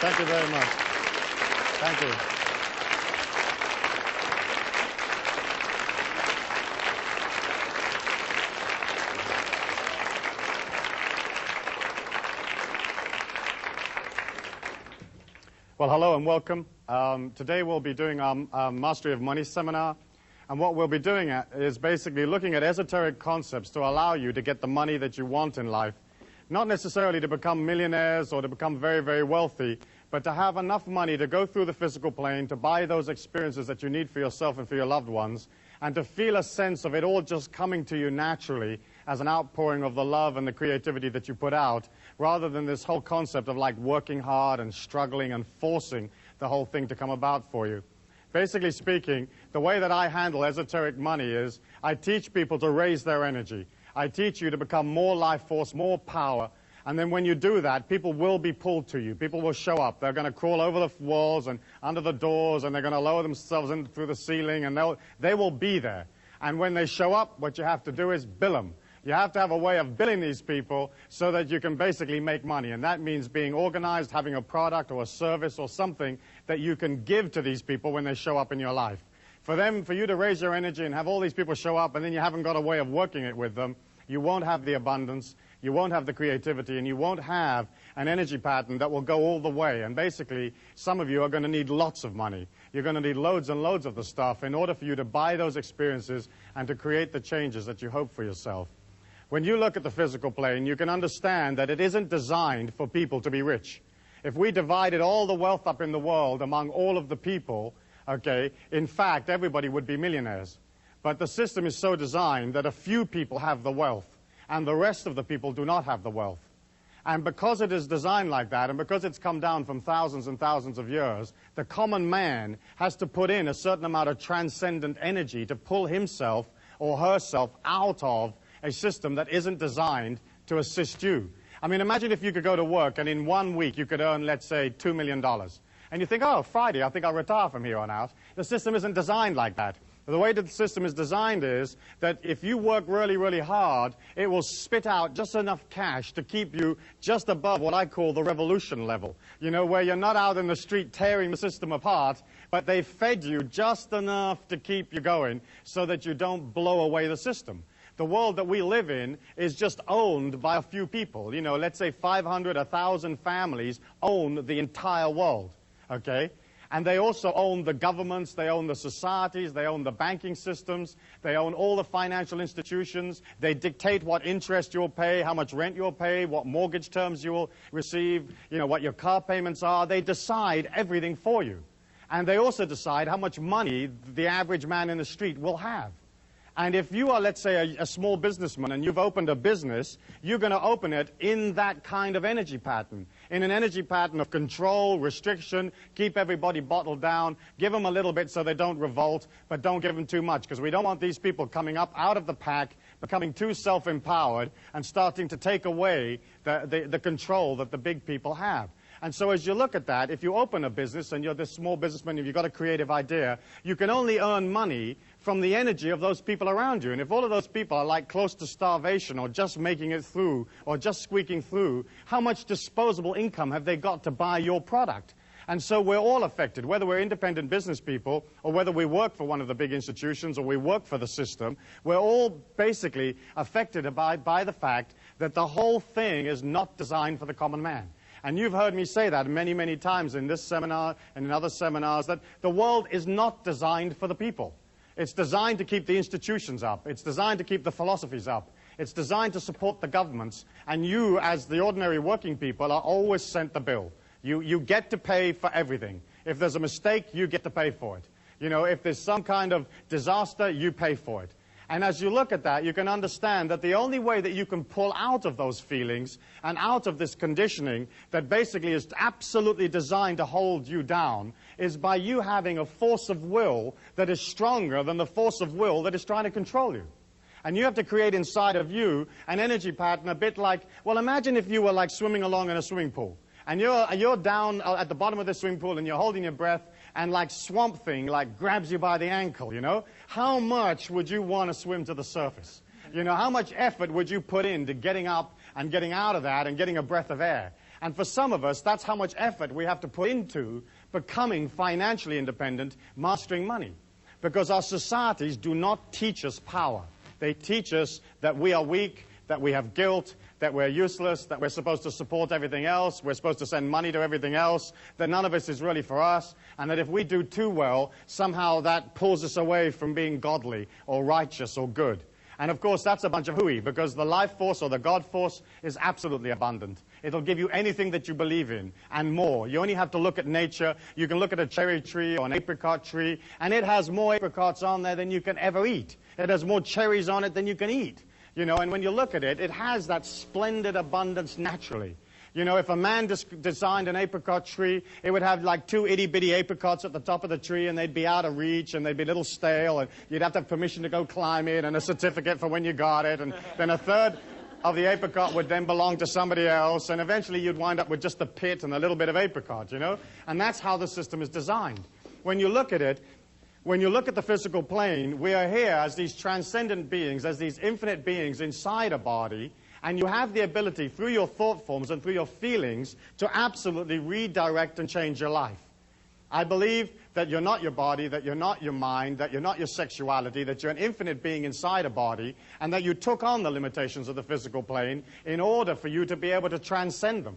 Thank you very much. Thank you. Well, hello and welcome. Today we'll be doing our Mastery of Money seminar. And what we'll be doing is basically looking at esoteric concepts to allow you to get the money that you want in life. Not necessarily to become millionaires or to become very, very wealthy, but to have enough money to go through the physical plane, to buy those experiences that you need for yourself and for your loved ones, and to feel a sense of it all just coming to you naturally as an outpouring of the love and the creativity that you put out, rather than this whole concept of like working hard and struggling and forcing the whole thing to come about for you. Basically speaking, the way that I handle esoteric money is I teach people to raise their energy. I teach you to become more life force, more power, and then when you do that, people will be pulled to you. People will show up. They're going to crawl over the walls and under the doors, and they're going to lower themselves in through the ceiling, and they will be there. And when they show up, what you have to do is bill them. You have to have a way of billing these people so that you can basically make money. And that means being organized, having a product or a service or something that you can give to these people when they show up in your life. For you to raise your energy and have all these people show up and then you haven't got a way of working it with them, you won't have the abundance, you won't have the creativity, and you won't have an energy pattern that will go all the way. And basically, some of you are going to need lots of money. You're going to need loads and loads of the stuff in order for you to buy those experiences and to create the changes that you hope for yourself. When you look at the physical plane, you can understand that it isn't designed for people to be rich. If we divided all the wealth up in the world among all of the people, okay, in fact, everybody would be millionaires. But the system is so designed that a few people have the wealth, and the rest of the people do not have the wealth. And because it is designed like that, and because it's come down from thousands and thousands of years, the common man has to put in a certain amount of transcendent energy to pull himself or herself out of a system that isn't designed to assist you. I mean, imagine if you could go to work and in 1 week you could earn, let's say, $2 million. And you think, oh, Friday, I think I'll retire from here on out. The system isn't designed like that. The way that the system is designed is that if you work really, really hard, it will spit out just enough cash to keep you just above what I call the revolution level. You know, where you're not out in the street tearing the system apart, but they fed you just enough to keep you going so that you don't blow away the system. The world that we live in is just owned by a few people. You know, let's say 500, 1,000 families own the entire world, okay? And they also own the governments, they own the societies, they own the banking systems, they own all the financial institutions, they dictate what interest you'll pay, how much rent you'll pay, what mortgage terms you will receive, you know, what your car payments are. They decide everything for you. And they also decide how much money the average man in the street will have. And if you are, let's say, a small businessman and you've opened a business, you're going to open it in that kind of energy pattern, in an energy pattern of control, restriction, keep everybody bottled down, give them a little bit so they don't revolt, but don't give them too much, because we don't want these people coming up out of the pack, becoming too self-empowered, and starting to take away the control that the big people have. And so as you look at that, if you open a business and you're this small businessman, if you've got a creative idea, you can only earn money from the energy of those people around you. And if all of those people are like close to starvation or just making it through or just squeaking through, how much disposable income have they got to buy your product? And so we're all affected, whether we're independent business people or whether we work for one of the big institutions or we work for the system, we're all basically affected by the fact that the whole thing is not designed for the common man. And you've heard me say that many, many times in this seminar and in other seminars, that the world is not designed for the people. It's designed to keep the institutions up. It's designed to keep the philosophies up. It's designed to support the governments. And you, as the ordinary working people, are always sent the bill. You get to pay for everything. If there's a mistake, you get to pay for it. You know, if there's some kind of disaster, you pay for it. And as you look at that, you can understand that the only way that you can pull out of those feelings and out of this conditioning that basically is absolutely designed to hold you down is by you having a force of will that is stronger than the force of will that is trying to control you. And you have to create inside of you an energy pattern a bit like, well, imagine if you were like swimming along in a swimming pool. And you're down at the bottom of the swimming pool and you're holding your breath, and like Swamp Thing like grabs you by the ankle, you know? How much would you want to swim to the surface? You know, how much effort would you put into getting up and getting out of that and getting a breath of air? And for some of us, that's how much effort we have to put into becoming financially independent, mastering money. Because our societies do not teach us power. They teach us that we are weak, that we have guilt, that we're useless, that we're supposed to support everything else, we're supposed to send money to everything else, that none of this is really for us, and that if we do too well, somehow that pulls us away from being godly or righteous or good. And of course, that's a bunch of hooey, because the life force or the God force is absolutely abundant. It'll give you anything that you believe in and more. You only have to look at nature. You can look at a cherry tree or an apricot tree, and it has more apricots on there than you can ever eat. It has more cherries on it than you can eat. You know, and when you look at it, it has that splendid abundance naturally. You know, if a man designed an apricot tree, it would have like 2 itty-bitty apricots at the top of the tree, and they'd be out of reach, and they'd be a little stale, and you'd have to have permission to go climb it, and a certificate for when you got it, and then a third of the apricot would then belong to somebody else, and eventually you'd wind up with just the pit and a little bit of apricot, you know? And that's how the system is designed. When you look at it, when you look at the physical plane, we are here as these transcendent beings, as these infinite beings inside a body, and you have the ability, through your thought forms and through your feelings, to absolutely redirect and change your life. I believe that you're not your body, that you're not your mind, that you're not your sexuality, that you're an infinite being inside a body, and that you took on the limitations of the physical plane in order for you to be able to transcend them.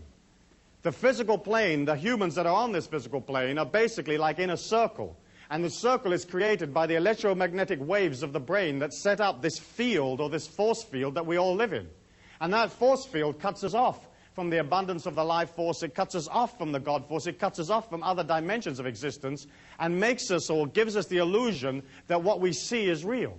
The physical plane, the humans that are on this physical plane, are basically like in a circle. And the circle is created by the electromagnetic waves of the brain that set up this field or this force field that we all live in. And that force field cuts us off from the abundance of the life force. It cuts us off from the God force. It cuts us off from other dimensions of existence and makes us or gives us the illusion that what we see is real.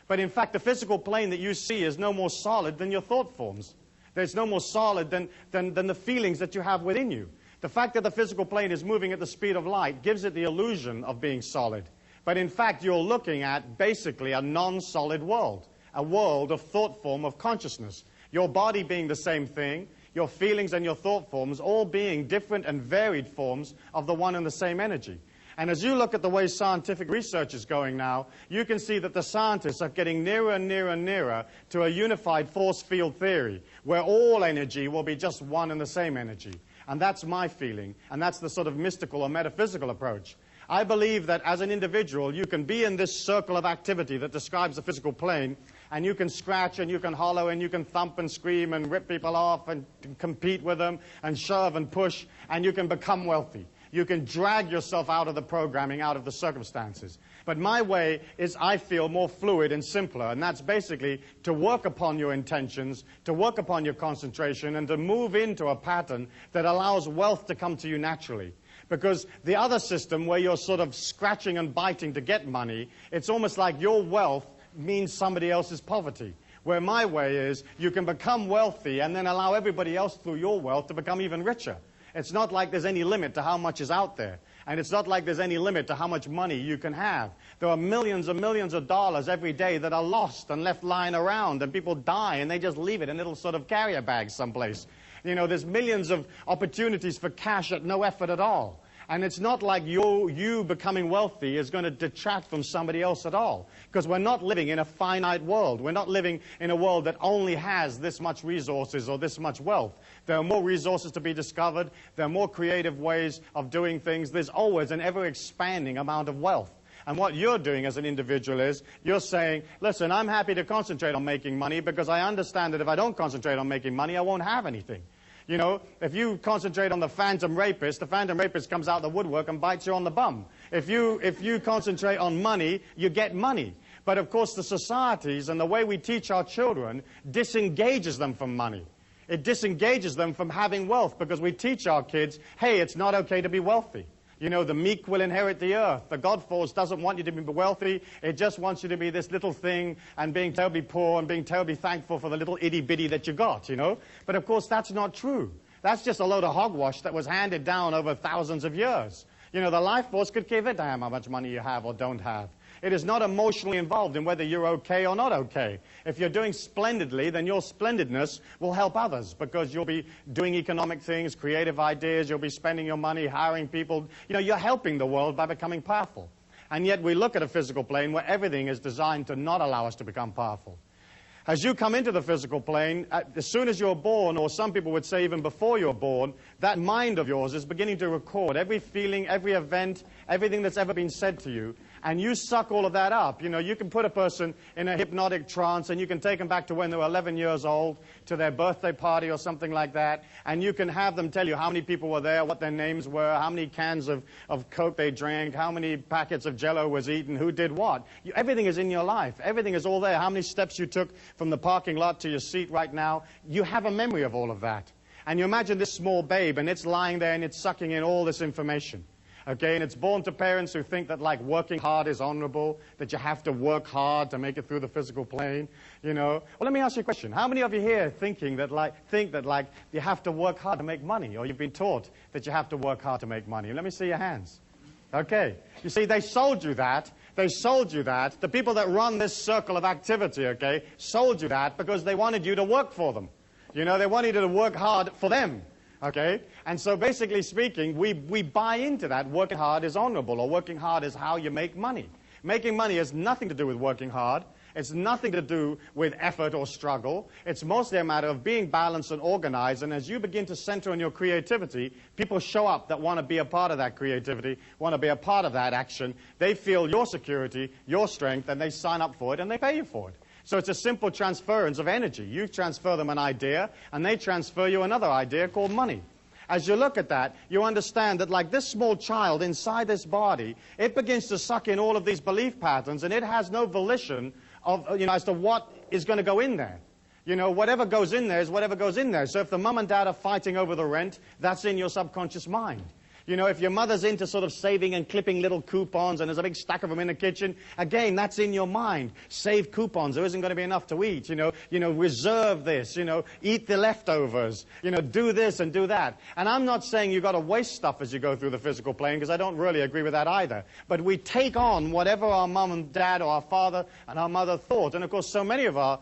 But in fact, the physical plane that you see is no more solid than your thought forms. There's no more solid than the feelings that you have within you. The fact that the physical plane is moving at the speed of light gives it the illusion of being solid. But in fact, you're looking at basically a non-solid world, a world of thought form of consciousness. Your body being the same thing, your feelings and your thought forms all being different and varied forms of the one and the same energy. And as you look at the way scientific research is going now, you can see that the scientists are getting nearer and nearer and nearer to a unified force field theory, where all energy will be just one and the same energy. And that's my feeling, and that's the sort of mystical or metaphysical approach. I believe that as an individual, you can be in this circle of activity that describes the physical plane, and you can scratch and you can hollow and you can thump and scream and rip people off and compete with them and shove and push, and you can become wealthy. You can drag yourself out of the programming, out of the circumstances. But my way is, I feel, more fluid and simpler, and that's basically to work upon your intentions, to work upon your concentration, and to move into a pattern that allows wealth to come to you naturally. Because the other system, where you're sort of scratching and biting to get money, it's almost like your wealth means somebody else's poverty. Where my way is, you can become wealthy and then allow everybody else through your wealth to become even richer. It's not like there's any limit to how much is out there. And it's not like there's any limit to how much money you can have. There are millions and millions of dollars every day that are lost and left lying around, and people die and they just leave it in little sort of carrier bags someplace. You know, there's millions of opportunities for cash at no effort at all. And it's not like you becoming wealthy is going to detract from somebody else at all. Because we're not living in a finite world. We're not living in a world that only has this much resources or this much wealth. There are more resources to be discovered. There are more creative ways of doing things. There's always an ever-expanding amount of wealth. And what you're doing as an individual is, you're saying, listen, I'm happy to concentrate on making money because I understand that if I don't concentrate on making money, I won't have anything. You know, if you concentrate on the phantom rapist comes out of the woodwork and bites you on the bum. If you concentrate on money, you get money. But of course the societies and the way we teach our children disengages them from money. It disengages them from having wealth, because we teach our kids, hey, it's not okay to be wealthy. You know, the meek will inherit the earth. The God force doesn't want you to be wealthy. It just wants you to be this little thing and being terribly poor and being terribly thankful for the little itty-bitty that you got, you know. But of course, that's not true. That's just a load of hogwash that was handed down over thousands of years. You know, the life force could give a damn how much money you have or don't have. It is not emotionally involved in whether you're okay or not okay. If you're doing splendidly, then your splendidness will help others, because you'll be doing economic things, creative ideas, you'll be spending your money, hiring people. You know, you're helping the world by becoming powerful. And yet we look at a physical plane where everything is designed to not allow us to become powerful. As you come into the physical plane, as soon as you're born, or some people would say even before you're born, that mind of yours is beginning to record every feeling, every event, everything that's ever been said to you, and you suck all of that up. You know, you can put a person in a hypnotic trance, and you can take them back to when they were 11 years old, to their birthday party or something like that, and you can have them tell you how many people were there, what their names were, how many cans of Coke they drank, how many packets of Jell-O was eaten, who did what. Everything is in your life. Everything is all there. How many steps you took from the parking lot to your seat right now. You have a memory of all of that. And you imagine this small babe, and it's lying there, and it's sucking in all this information. Okay, and it's born to parents who think that, like, working hard is honorable, that you have to work hard to make it through the physical plane, you know. Well, let me ask you a question. How many of you here think that you have to work hard to make money, or you've been taught that you have to work hard to make money? Let me see your hands. Okay. You see, they sold you that. They sold you that. The people that run this circle of activity, okay, sold you that because they wanted you to work for them. You know, they wanted you to work hard for them. Okay? And so basically speaking, we buy into that working hard is honorable, or working hard is how you make money. Making money has nothing to do with working hard. It's nothing to do with effort or struggle. It's mostly a matter of being balanced and organized. And as you begin to center on your creativity, people show up that want to be a part of that creativity, want to be a part of that action. They feel your security, your strength, and they sign up for it, and they pay you for it. So it's a simple transference of energy. You transfer them an idea, and they transfer you another idea called money. As you look at that, you understand that, like this small child inside this body, it begins to suck in all of these belief patterns, and it has no volition of, you know, as to what is going to go in there. You know, whatever goes in there is whatever goes in there. So if the mum and dad are fighting over the rent, that's in your subconscious mind. You know, if your mother's into sort of saving and clipping little coupons and there's a big stack of them in the kitchen, again, that's in your mind. Save coupons. There isn't going to be enough to eat. You know, reserve this. You know, eat the leftovers. You know, do this and do that. And I'm not saying you've got to waste stuff as you go through the physical plane, because I don't really agree with that either. But we take on whatever our mum and dad or our father and our mother thought. And, of course, so many of our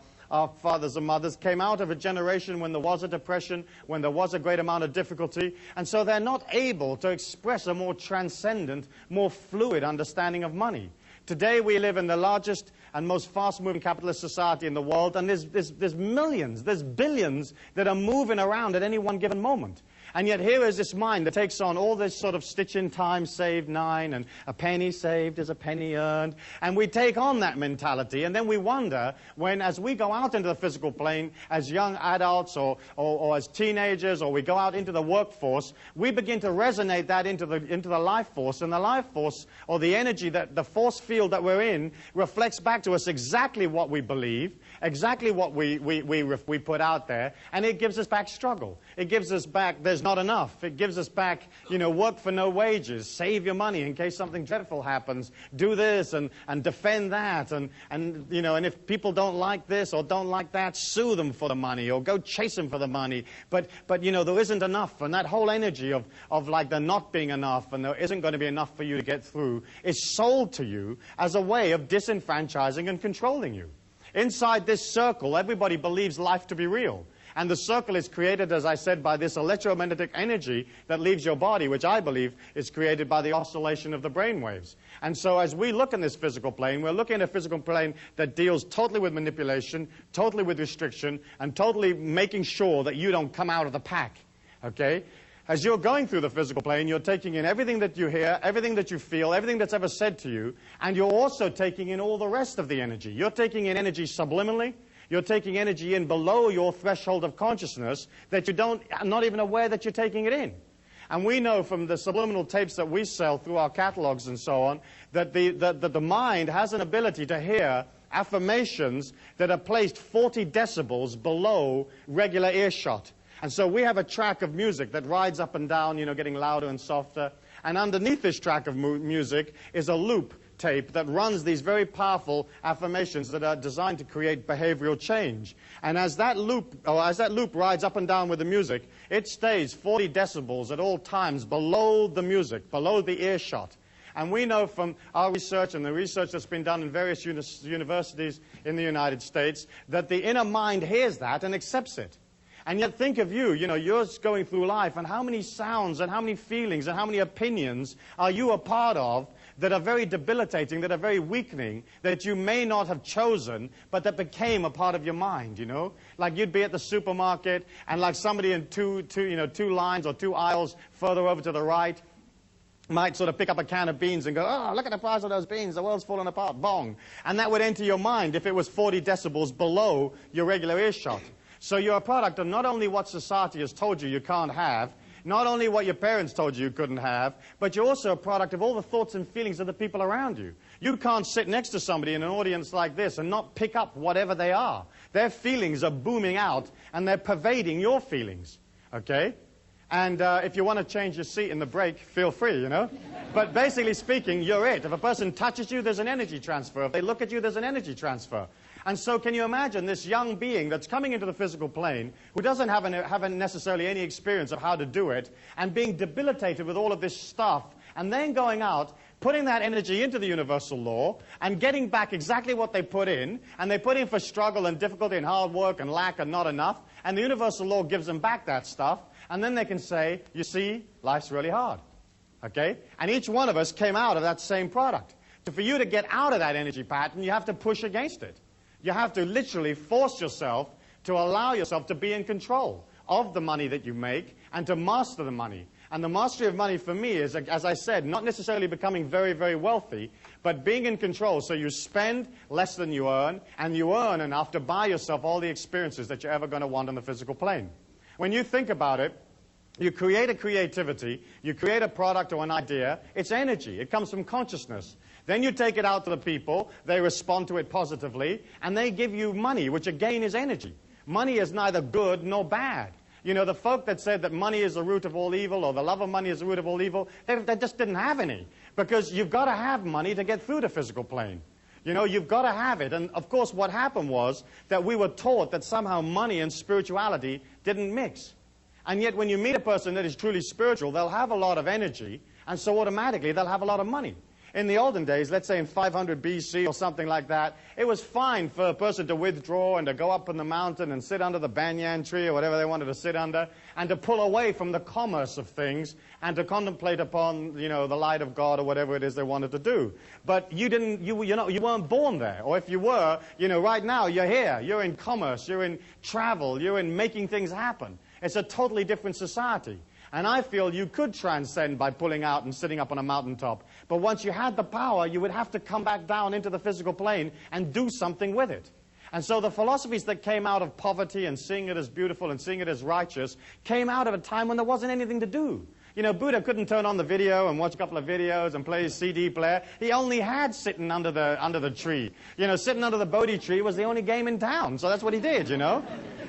fathers and mothers came out of a generation when there was a depression, when there was a great amount of difficulty, and so they're not able to express a more transcendent, more fluid understanding of money. Today we live in the largest and most fast-moving capitalist society in the world, and there's millions, there's billions that are moving around at any one given moment. And yet here is this mind that takes on all this sort of stitch in time, saved 9, and a penny saved is a penny earned. And we take on that mentality, and then we wonder when, as we go out into the physical plane as young adults or as teenagers, or we go out into the workforce, we begin to resonate that into the life force. And the life force, or the energy, that the force field that we're in, reflects back to us exactly what we believe, exactly what we put out there, and it gives us back struggle. It gives us back, there's not enough. It gives us back, you know, work for no wages, save your money in case something dreadful happens, do this and defend that, and you know, and if people don't like this or don't like that, sue them for the money or go chase them for the money. But you know, there isn't enough, and that whole energy of like there not being enough and there isn't going to be enough for you to get through is sold to you as a way of disenfranchising and controlling you. Inside this circle, everybody believes life to be real. And the circle is created, as I said, by this electromagnetic energy that leaves your body, which I believe is created by the oscillation of the brain waves. And so as we look in this physical plane, we're looking at a physical plane that deals totally with manipulation, totally with restriction, and totally making sure that you don't come out of the pack. Okay? As you're going through the physical plane, you're taking in everything that you hear, everything that you feel, everything that's ever said to you, and you're also taking in all the rest of the energy. You're taking in energy subliminally. You're taking energy in below your threshold of consciousness that you are not even aware that you're taking it in. And we know from the subliminal tapes that we sell through our catalogs and so on that the mind has an ability to hear affirmations that are placed 40 decibels below regular earshot. And so we have a track of music that rides up and down, you know, getting louder and softer. And underneath this track of music is a loop tape that runs these very powerful affirmations that are designed to create behavioral change. And as that loop rides up and down with the music, it stays 40 decibels at all times below the music, below the earshot. And we know from our research and the research that's been done in various universities in the United States that the inner mind hears that and accepts it. And yet think of you, you know, you're going through life, and how many sounds and how many feelings and how many opinions are you a part of that are very debilitating, that are very weakening, that you may not have chosen, but that became a part of your mind, you know? Like you'd be at the supermarket, and like somebody in two lines or two aisles further over to the right might sort of pick up a can of beans and go, oh, look at the price of those beans, the world's falling apart, bong. And that would enter your mind if it was 40 decibels below your regular earshot. So you're a product of not only what society has told you can't have, not only what your parents told you couldn't have, but you're also a product of all the thoughts and feelings of the people around you. You can't sit next to somebody in an audience like this and not pick up whatever they are. Their feelings are booming out, and they're pervading your feelings, okay? And if you want to change your seat in the break, feel free, you know? But basically speaking, you're it. If a person touches you, there's an energy transfer. If they look at you, there's an energy transfer. And so can you imagine this young being that's coming into the physical plane, who doesn't have necessarily any experience of how to do it, and being debilitated with all of this stuff, and then going out, putting that energy into the universal law, and getting back exactly what they put in, and they put in for struggle and difficulty and hard work and lack and not enough, and the universal law gives them back that stuff, and then they can say, you see, life's really hard, okay? And each one of us came out of that same product. So for you to get out of that energy pattern, you have to push against it. You have to literally force yourself to allow yourself to be in control of the money that you make and to master the money. And the mastery of money for me is, as I said, not necessarily becoming very, very wealthy, but being in control so you spend less than you earn, and you earn enough to buy yourself all the experiences that you're ever going to want on the physical plane. When you think about it, you create a creativity, you create a product or an idea, it's energy, it comes from consciousness. Then you take it out to the people, they respond to it positively, and they give you money, which again is energy. Money is neither good nor bad. You know, the folk that said that money is the root of all evil, or the love of money is the root of all evil, they just didn't have any. Because you've got to have money to get through the physical plane. You know, you've got to have it. And of course what happened was that we were taught that somehow money and spirituality didn't mix. And yet when you meet a person that is truly spiritual, they'll have a lot of energy, and so automatically they'll have a lot of money. In the olden days, let's say in 500 BC or something like that, it was fine for a person to withdraw and to go up in the mountain and sit under the banyan tree or whatever they wanted to sit under, and to pull away from the commerce of things and to contemplate upon, you know, the light of God or whatever it is they wanted to do. But you weren't born there. Or if you were, you know, right now you're here. You're in commerce, you're in travel, you're in making things happen. It's a totally different society. And I feel you could transcend by pulling out and sitting up on a mountaintop. But once you had the power, you would have to come back down into the physical plane and do something with it. And so the philosophies that came out of poverty and seeing it as beautiful and seeing it as righteous came out of a time when there wasn't anything to do. You know, Buddha couldn't turn on the video and watch a couple of videos and play his CD player. He only had sitting under the tree. You know, sitting under the Bodhi tree was the only game in town. So that's what he did, you know.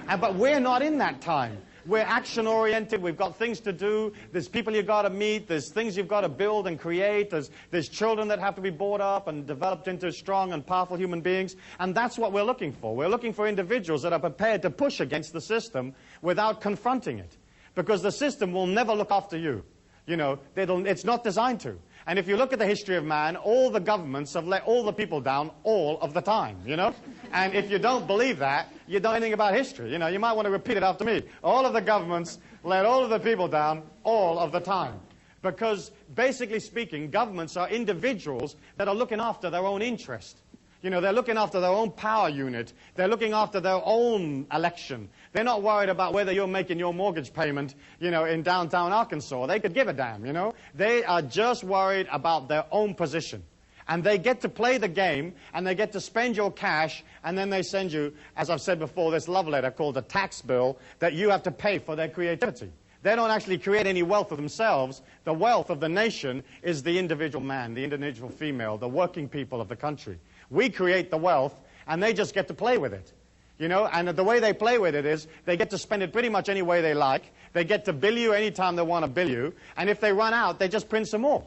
But we're not in that time. We're action-oriented, we've got things to do, there's people you've got to meet, there's things you've got to build and create, there's children that have to be brought up and developed into strong and powerful human beings, and that's what we're looking for. We're looking for individuals that are prepared to push against the system without confronting it, because the system will never look after you. You know, it's not designed to. And if you look at the history of man, all the governments have let all the people down all of the time, you know? And if you don't believe that, you don't know anything about history. You know, you might want to repeat it after me. All of the governments let all of the people down all of the time. Because, basically speaking, governments are individuals that are looking after their own interest. You know, they're looking after their own power unit. They're looking after their own election. They're not worried about whether you're making your mortgage payment, you know, in downtown Arkansas. They could give a damn, you know. They are just worried about their own position. And they get to play the game, and they get to spend your cash, and then they send you, as I've said before, this love letter called a tax bill that you have to pay for their creativity. They don't actually create any wealth for themselves. The wealth of the nation is the individual man, the individual female, the working people of the country. We create the wealth, and they just get to play with it. You know, and the way they play with it is they get to spend it pretty much any way they like. They get to bill you anytime they want to bill you. And if they run out, they just print some more.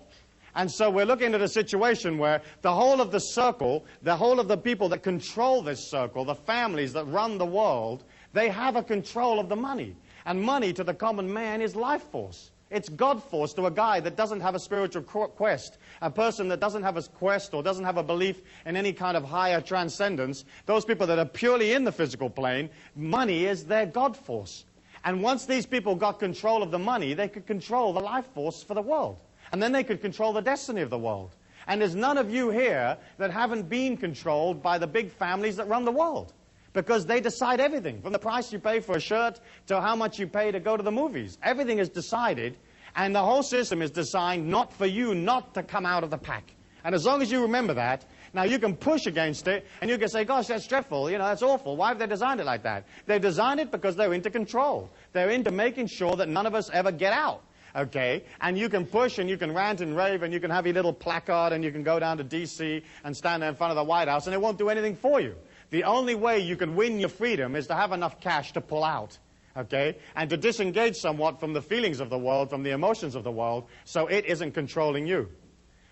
And so we're looking at a situation where the whole of the circle, the whole of the people that control this circle, the families that run the world, they have a control of the money. And money to the common man is life force. It's God force to a guy that doesn't have a spiritual quest, a person that doesn't have a quest or doesn't have a belief in any kind of higher transcendence. Those people that are purely in the physical plane, money is their God force. And once these people got control of the money, they could control the life force for the world. And then they could control the destiny of the world. And there's none of you here that haven't been controlled by the big families that run the world. Because they decide everything, from the price you pay for a shirt to how much you pay to go to the movies. Everything is decided, and the whole system is designed not for you not to come out of the pack. And as long as you remember that, now you can push against it, and you can say, gosh, that's dreadful, you know, that's awful. Why have they designed it like that? They designed it because they're into control. They're into making sure that none of us ever get out. Okay, and you can push and you can rant and rave and you can have your little placard and you can go down to D.C. and stand there in front of the White House and it won't do anything for you. The only way you can win your freedom is to have enough cash to pull out, okay, and to disengage somewhat from the feelings of the world, from the emotions of the world, so it isn't controlling you.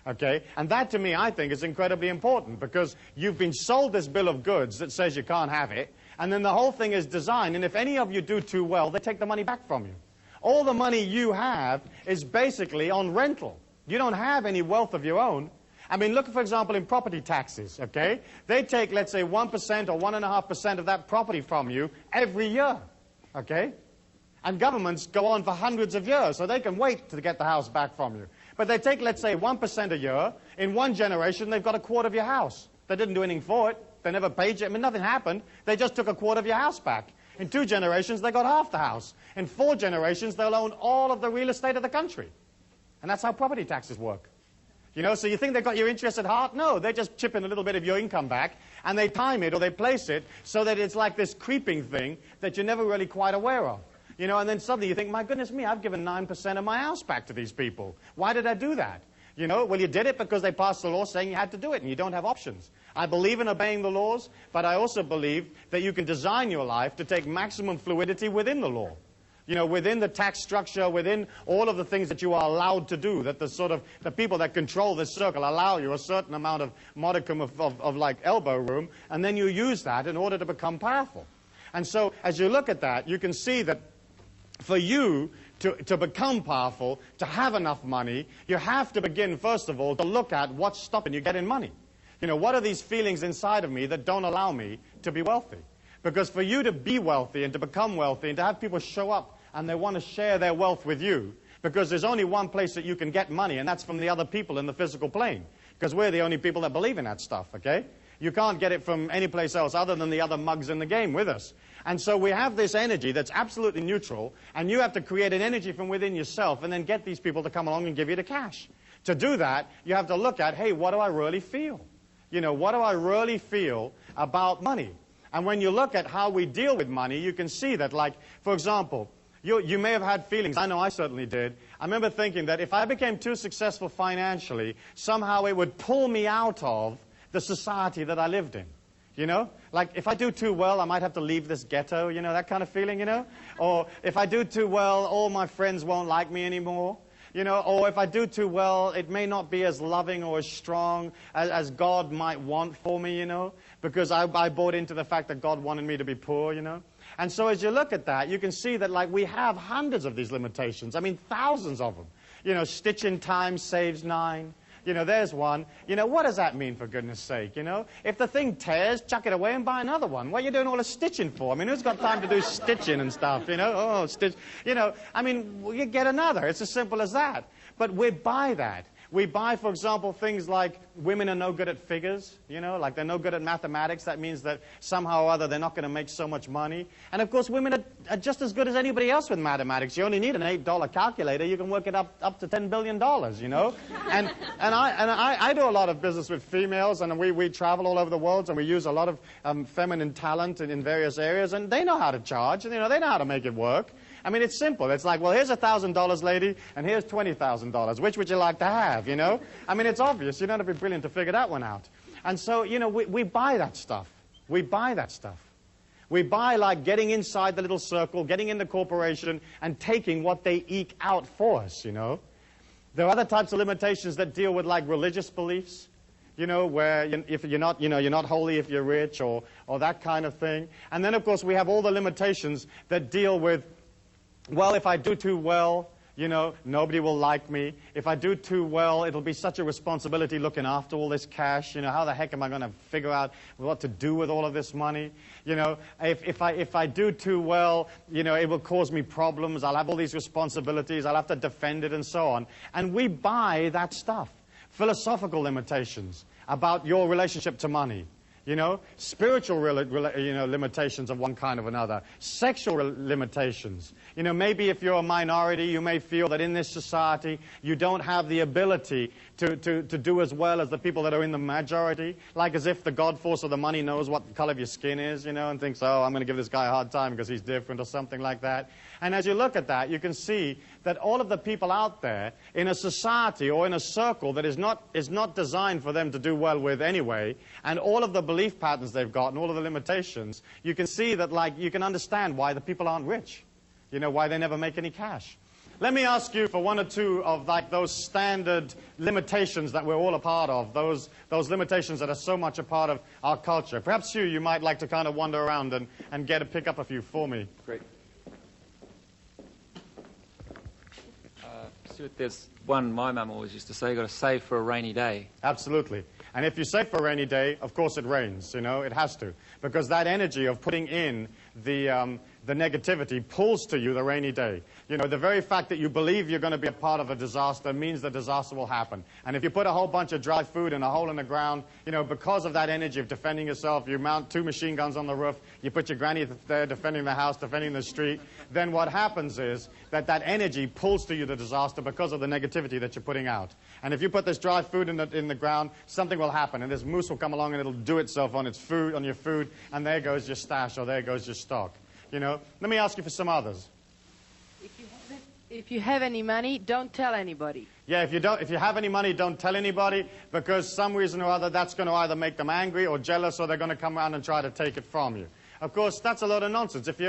Okay, and that to me I think is incredibly important because you've been sold this bill of goods that says you can't have it, and then the whole thing is designed, and if any of you do too well, they take the money back from you. All the money you have is basically on rental. You don't have any wealth of your own. I mean, look, for example, in property taxes, okay? They take, let's say, 1% or 1.5% of that property from you every year, okay? And governments go on for hundreds of years, so they can wait to get the house back from you. But they take, let's say, 1% a year. In one generation, they've got a quarter of your house. They didn't do anything for it. They never paid you. I mean, nothing happened. They just took a quarter of your house back. In 2 generations, they got half the house. In 4 generations, they'll own all of the real estate of the country. And that's how property taxes work. You know, so you think they've got your interest at heart? No, they just chip in a little bit of your income back, and they time it or they place it so that it's like this creeping thing that you're never really quite aware of. You know, and then suddenly you think, my goodness me, I've given 9% of my house back to these people. Why did I do that? You know, well, you did it because they passed the law saying you had to do it, and you don't have options. I believe in obeying the laws, but I also believe that you can design your life to take maximum fluidity within the law. You know, within the tax structure, within all of the things that you are allowed to do, that the people that control this circle allow you a certain amount of modicum of like elbow room, and then you use that in order to become powerful. And so, as you look at that, you can see that for you to become powerful, to have enough money, you have to begin, first of all, to look at what's stopping you getting money. You know, what are these feelings inside of me that don't allow me to be wealthy? Because for you to be wealthy and to become wealthy and to have people show up and they want to share their wealth with you, because there's only one place that you can get money, and that's from the other people in the physical plane. Because we're the only people that believe in that stuff, okay? You can't get it from any place else other than the other mugs in the game with us. And so we have this energy that's absolutely neutral, and you have to create an energy from within yourself and then get these people to come along and give you the cash. To do that, you have to look at, hey, what do I really feel? You know, what do I really feel about money? And when you look at how we deal with money, you can see that, like, for example, you may have had feelings. I know I certainly did. I remember thinking that if I became too successful financially, somehow it would pull me out of the society that I lived in. You know? Like, if I do too well, I might have to leave this ghetto, you know, that kind of feeling, you know? Or if I do too well, all my friends won't like me anymore. You know, or if I do too well, it may not be as loving or as strong as God might want for me, you know, because I bought into the fact that God wanted me to be poor, you know. And so as you look at that, you can see that, like, we have hundreds of these limitations. I mean, thousands of them. You know, stitch in time saves 9. You know, there's one. You know, what does that mean, for goodness sake, you know? If the thing tears, chuck it away and buy another one. What are you doing all the stitching for? I mean, who's got time to do stitching and stuff, you know? Oh, stitch. You know, I mean, you get another. It's as simple as that. But we buy that. We buy, for example, things like women are no good at figures, you know, like they're no good at mathematics. That means that somehow or other they're not going to make so much money. And, of course, women are just as good as anybody else with mathematics. You only need an $8 calculator. You can work it up to $10 billion, you know. And I do a lot of business with females, and we travel all over the world, and we use a lot of feminine talent in various areas, and they know how to charge, and, you know, they know how to make it work. I mean, it's simple. It's like, well, here's $1,000, lady, and here's $20,000. Which would you like to have, you know? I mean, it's obvious. You don't have to be brilliant to figure that one out. And so, you know, we buy that stuff. We buy that stuff. We buy, like, getting inside the little circle, getting in the corporation, and taking what they eke out for us, you know? There are other types of limitations that deal with, like, religious beliefs, you know, where if you're not, you know, you're not holy if you're rich, or that kind of thing. And then, of course, we have all the limitations that deal with, well, if I do too well, you know, nobody will like me. If I do too well, it'll be such a responsibility looking after all this cash. You know, how the heck am I going to figure out what to do with all of this money? You know, if I do too well, you know, it will cause me problems. I'll have all these responsibilities. I'll have to defend it and so on. And we buy that stuff. philosophical limitations about your relationship to money. Spiritual limitations of one kind or another, sexual limitations. Maybe if you're a minority, you may feel that in this society you don't have the ability to do as well as the people that are in the majority, like as if the God force of the money knows what the color of your skin is, and thinks, oh, I'm going to give this guy a hard time because he's different or something like that. And as you look at that, you can see that all of the people out there in a society or in a circle that is not designed for them to do well with anyway, and all of the belief patterns they've got and all of the limitations, you can see that, you can understand why the people aren't rich, why they never make any cash. Let me ask you for one or two of those standard limitations that we're all a part of, those limitations that are so much a part of our culture. Perhaps you might like to kind of wander around and pick up a few for me. Great. Stuart, there's one my mum always used to say, you've got to save for a rainy day. Absolutely. And if you save for a rainy day, of course it rains, it has to. Because that energy of putting in the negativity pulls to you the rainy day. The very fact that you believe you're going to be a part of a disaster means the disaster will happen. And if you put a whole bunch of dry food in a hole in the ground, because of that energy of defending yourself, you mount 2 machine guns on the roof, you put your granny there defending the house, defending the street, then what happens is that energy pulls to you the disaster because of the negativity that you're putting out. And if you put this dry food in the ground, something will happen, and this moose will come along and it'll do itself on your food, and there goes your stash or there goes your stock. Let me ask you for some others. If you have any money, don't tell anybody. Yeah, if you have any money, don't tell anybody, because some reason or other that's going to either make them angry or jealous, or they're going to come around and try to take it from you. Of course, that's a load of nonsense. If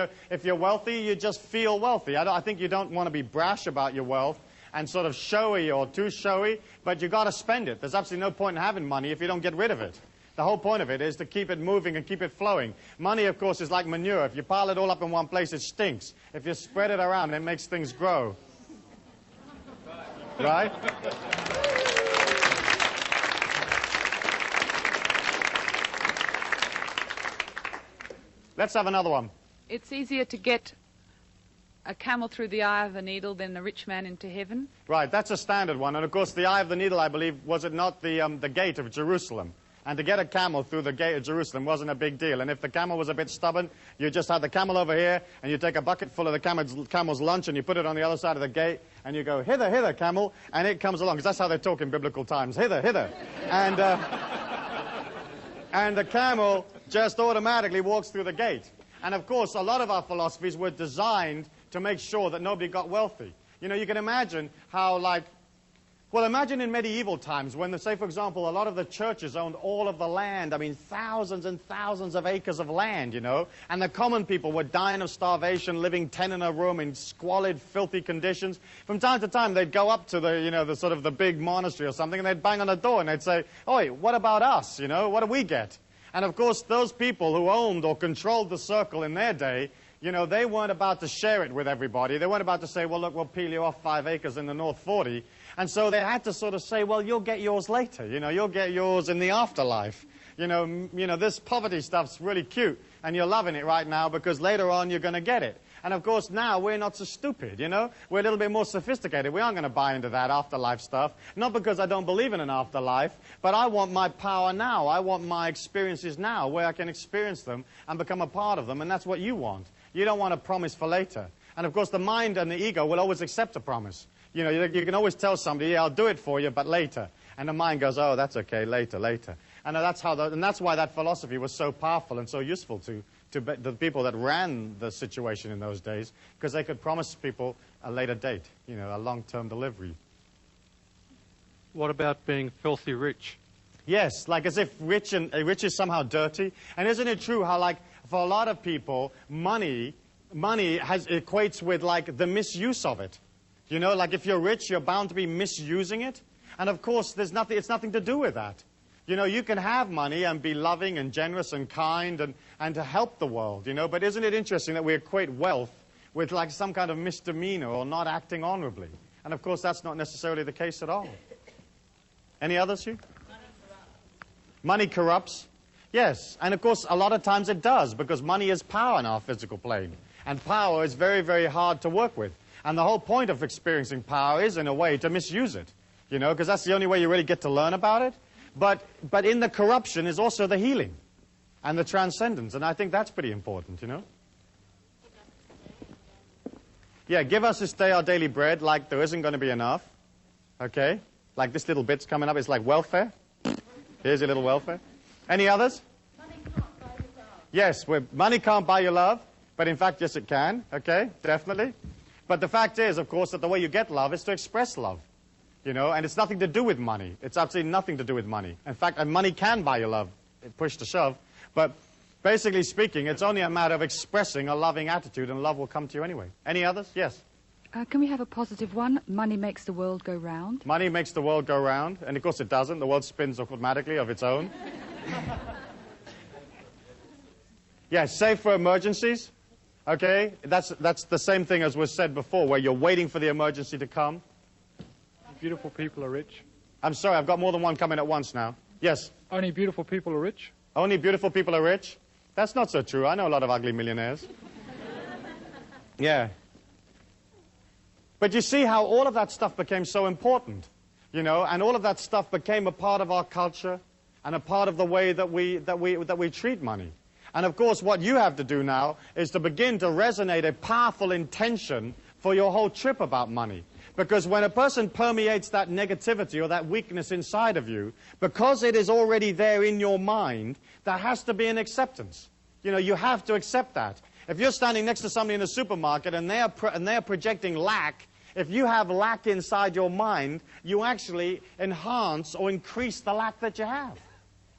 you're wealthy, you just feel wealthy. I think you don't want to be brash about your wealth and sort of showy or too showy, but you got to spend it. There's absolutely no point in having money if you don't get rid of it. The whole point of it is to keep it moving and keep it flowing. Money, of course, is like manure. If you pile it all up in one place, it stinks. If you spread it around, it makes things grow. Right? Let's have another one. It's easier to get a camel through the eye of a needle than a rich man into heaven. Right, that's a standard one. And, of course, the eye of the needle, I believe, was it not the gate of Jerusalem? And to get a camel through the gate of Jerusalem wasn't a big deal. And if the camel was a bit stubborn, you just had the camel over here, and you take a bucket full of the camel's lunch, and you put it on the other side of the gate, and you go, hither, hither, camel, and it comes along. Because that's how they talk in biblical times, hither, hither. And, and the camel just automatically walks through the gate. And, of course, a lot of our philosophies were designed to make sure that nobody got wealthy. You can imagine how, well, imagine in medieval times when, say, for example, a lot of the churches owned all of the land. I mean, thousands and thousands of acres of land, and the common people were dying of starvation, living 10 in a room in squalid, filthy conditions. From time to time, they'd go up to the sort of the big monastery or something, and they'd bang on the door, and they'd say, oi, what about us, what do we get? And, of course, those people who owned or controlled the circle in their day, they weren't about to share it with everybody. They weren't about to say, well, look, we'll peel you off 5 acres in the North 40. And so they had to sort of say, well, you'll get yours later. You'll get yours in the afterlife. This poverty stuff's really cute, and you're loving it right now because later on you're going to get it. And, of course, now we're not so stupid, We're a little bit more sophisticated. We aren't going to buy into that afterlife stuff. Not because I don't believe in an afterlife, but I want my power now. I want my experiences now where I can experience them and become a part of them, and that's what you want. You don't want a promise for later. And, of course, the mind and the ego will always accept a promise. You can always tell somebody, yeah, I'll do it for you, but later. And the mind goes, oh, that's okay, later, later. And that's why that philosophy was so powerful and so useful to the people that ran the situation in those days, because they could promise people a later date, a long-term delivery. What about being filthy rich? Yes, like as if rich is somehow dirty. And isn't it true how, for a lot of people, money equates with, the misuse of it. If you're rich, you're bound to be misusing it. And, of course, it's nothing to do with that. You can have money and be loving and generous and kind and to help the world, But isn't it interesting that we equate wealth with, some kind of misdemeanor or not acting honorably? And, of course, that's not necessarily the case at all. Any others, Hugh? Money corrupts. Yes. And, of course, a lot of times it does, because money is power in our physical plane. And power is very, very hard to work with. And the whole point of experiencing power is, in a way, to misuse it. you know, because that's the only way you really get to learn about it. But in the corruption is also the healing and the transcendence, and I think that's pretty important, you know. Yeah, give us this day our daily bread, like there isn't going to be enough, okay? Like this little bit's coming up, it's like welfare. Here's your little welfare. Any others? Money can't buy you love. Yes, money can't buy your love, but in fact, yes, it can, okay, definitely. But the fact is, of course, that the way you get love is to express love, you know, and it's nothing to do with money. It's absolutely nothing to do with money. In fact, money can buy your love, push to shove, but basically speaking, it's only a matter of expressing a loving attitude, and love will come to you anyway. Any others? Yes? Can we have a positive one? Money makes the world go round. Money makes the world go round, and of course it doesn't. The world spins automatically of its own. Yeah, save for emergencies. Okay, that's the same thing as was said before, where you're waiting for the emergency to come. Beautiful people are rich. I'm sorry, I've got more than one coming at once now. Yes? Only beautiful people are rich. Only beautiful people are rich? That's not so true. I know a lot of ugly millionaires. Yeah. But you see how all of that stuff became so important, you know, and all of that stuff became a part of our culture and a part of the way that we treat money. And of course, what you have to do now is to begin to resonate a powerful intention for your whole trip about money. Because when a person permeates that negativity or that weakness inside of you, because it is already there in your mind, there has to be an acceptance. You know, you have to accept that. If you're standing next to somebody in a supermarket and they're projecting lack, if you have lack inside your mind, you actually enhance or increase the lack that you have.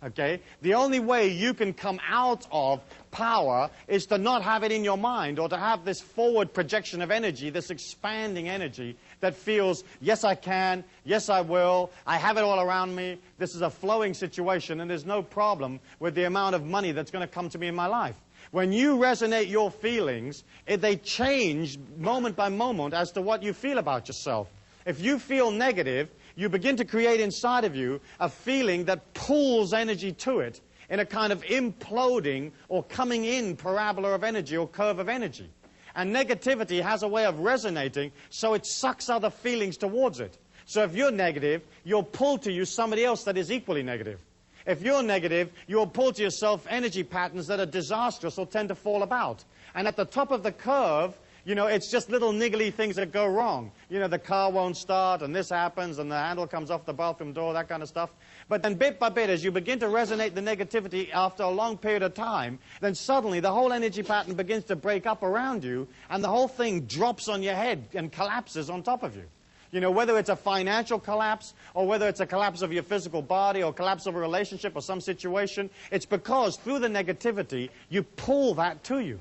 Okay? The only way you can come out of power is to not have it in your mind, or to have this forward projection of energy, this expanding energy that feels, yes, I can, yes, I will, I have it all around me, this is a flowing situation, and there's no problem with the amount of money that's going to come to me in my life. When you resonate your feelings, they change moment by moment as to what you feel about yourself. If you feel negative, you begin to create inside of you a feeling that pulls energy to it in a kind of imploding or coming in parabola of energy or curve of energy. And negativity has a way of resonating, so it sucks other feelings towards it. So if you're negative, you'll pull to you somebody else that is equally negative. If you're negative, you'll pull to yourself energy patterns that are disastrous or tend to fall about. And at the top of the curve, you know, it's just little niggly things that go wrong. You know, the car won't start, and this happens, and the handle comes off the bathroom door, that kind of stuff. But then bit by bit, as you begin to resonate the negativity after a long period of time, then suddenly the whole energy pattern begins to break up around you, and the whole thing drops on your head and collapses on top of you. You know, whether it's a financial collapse, or whether it's a collapse of your physical body, or collapse of a relationship or some situation, it's because through the negativity, you pull that to you.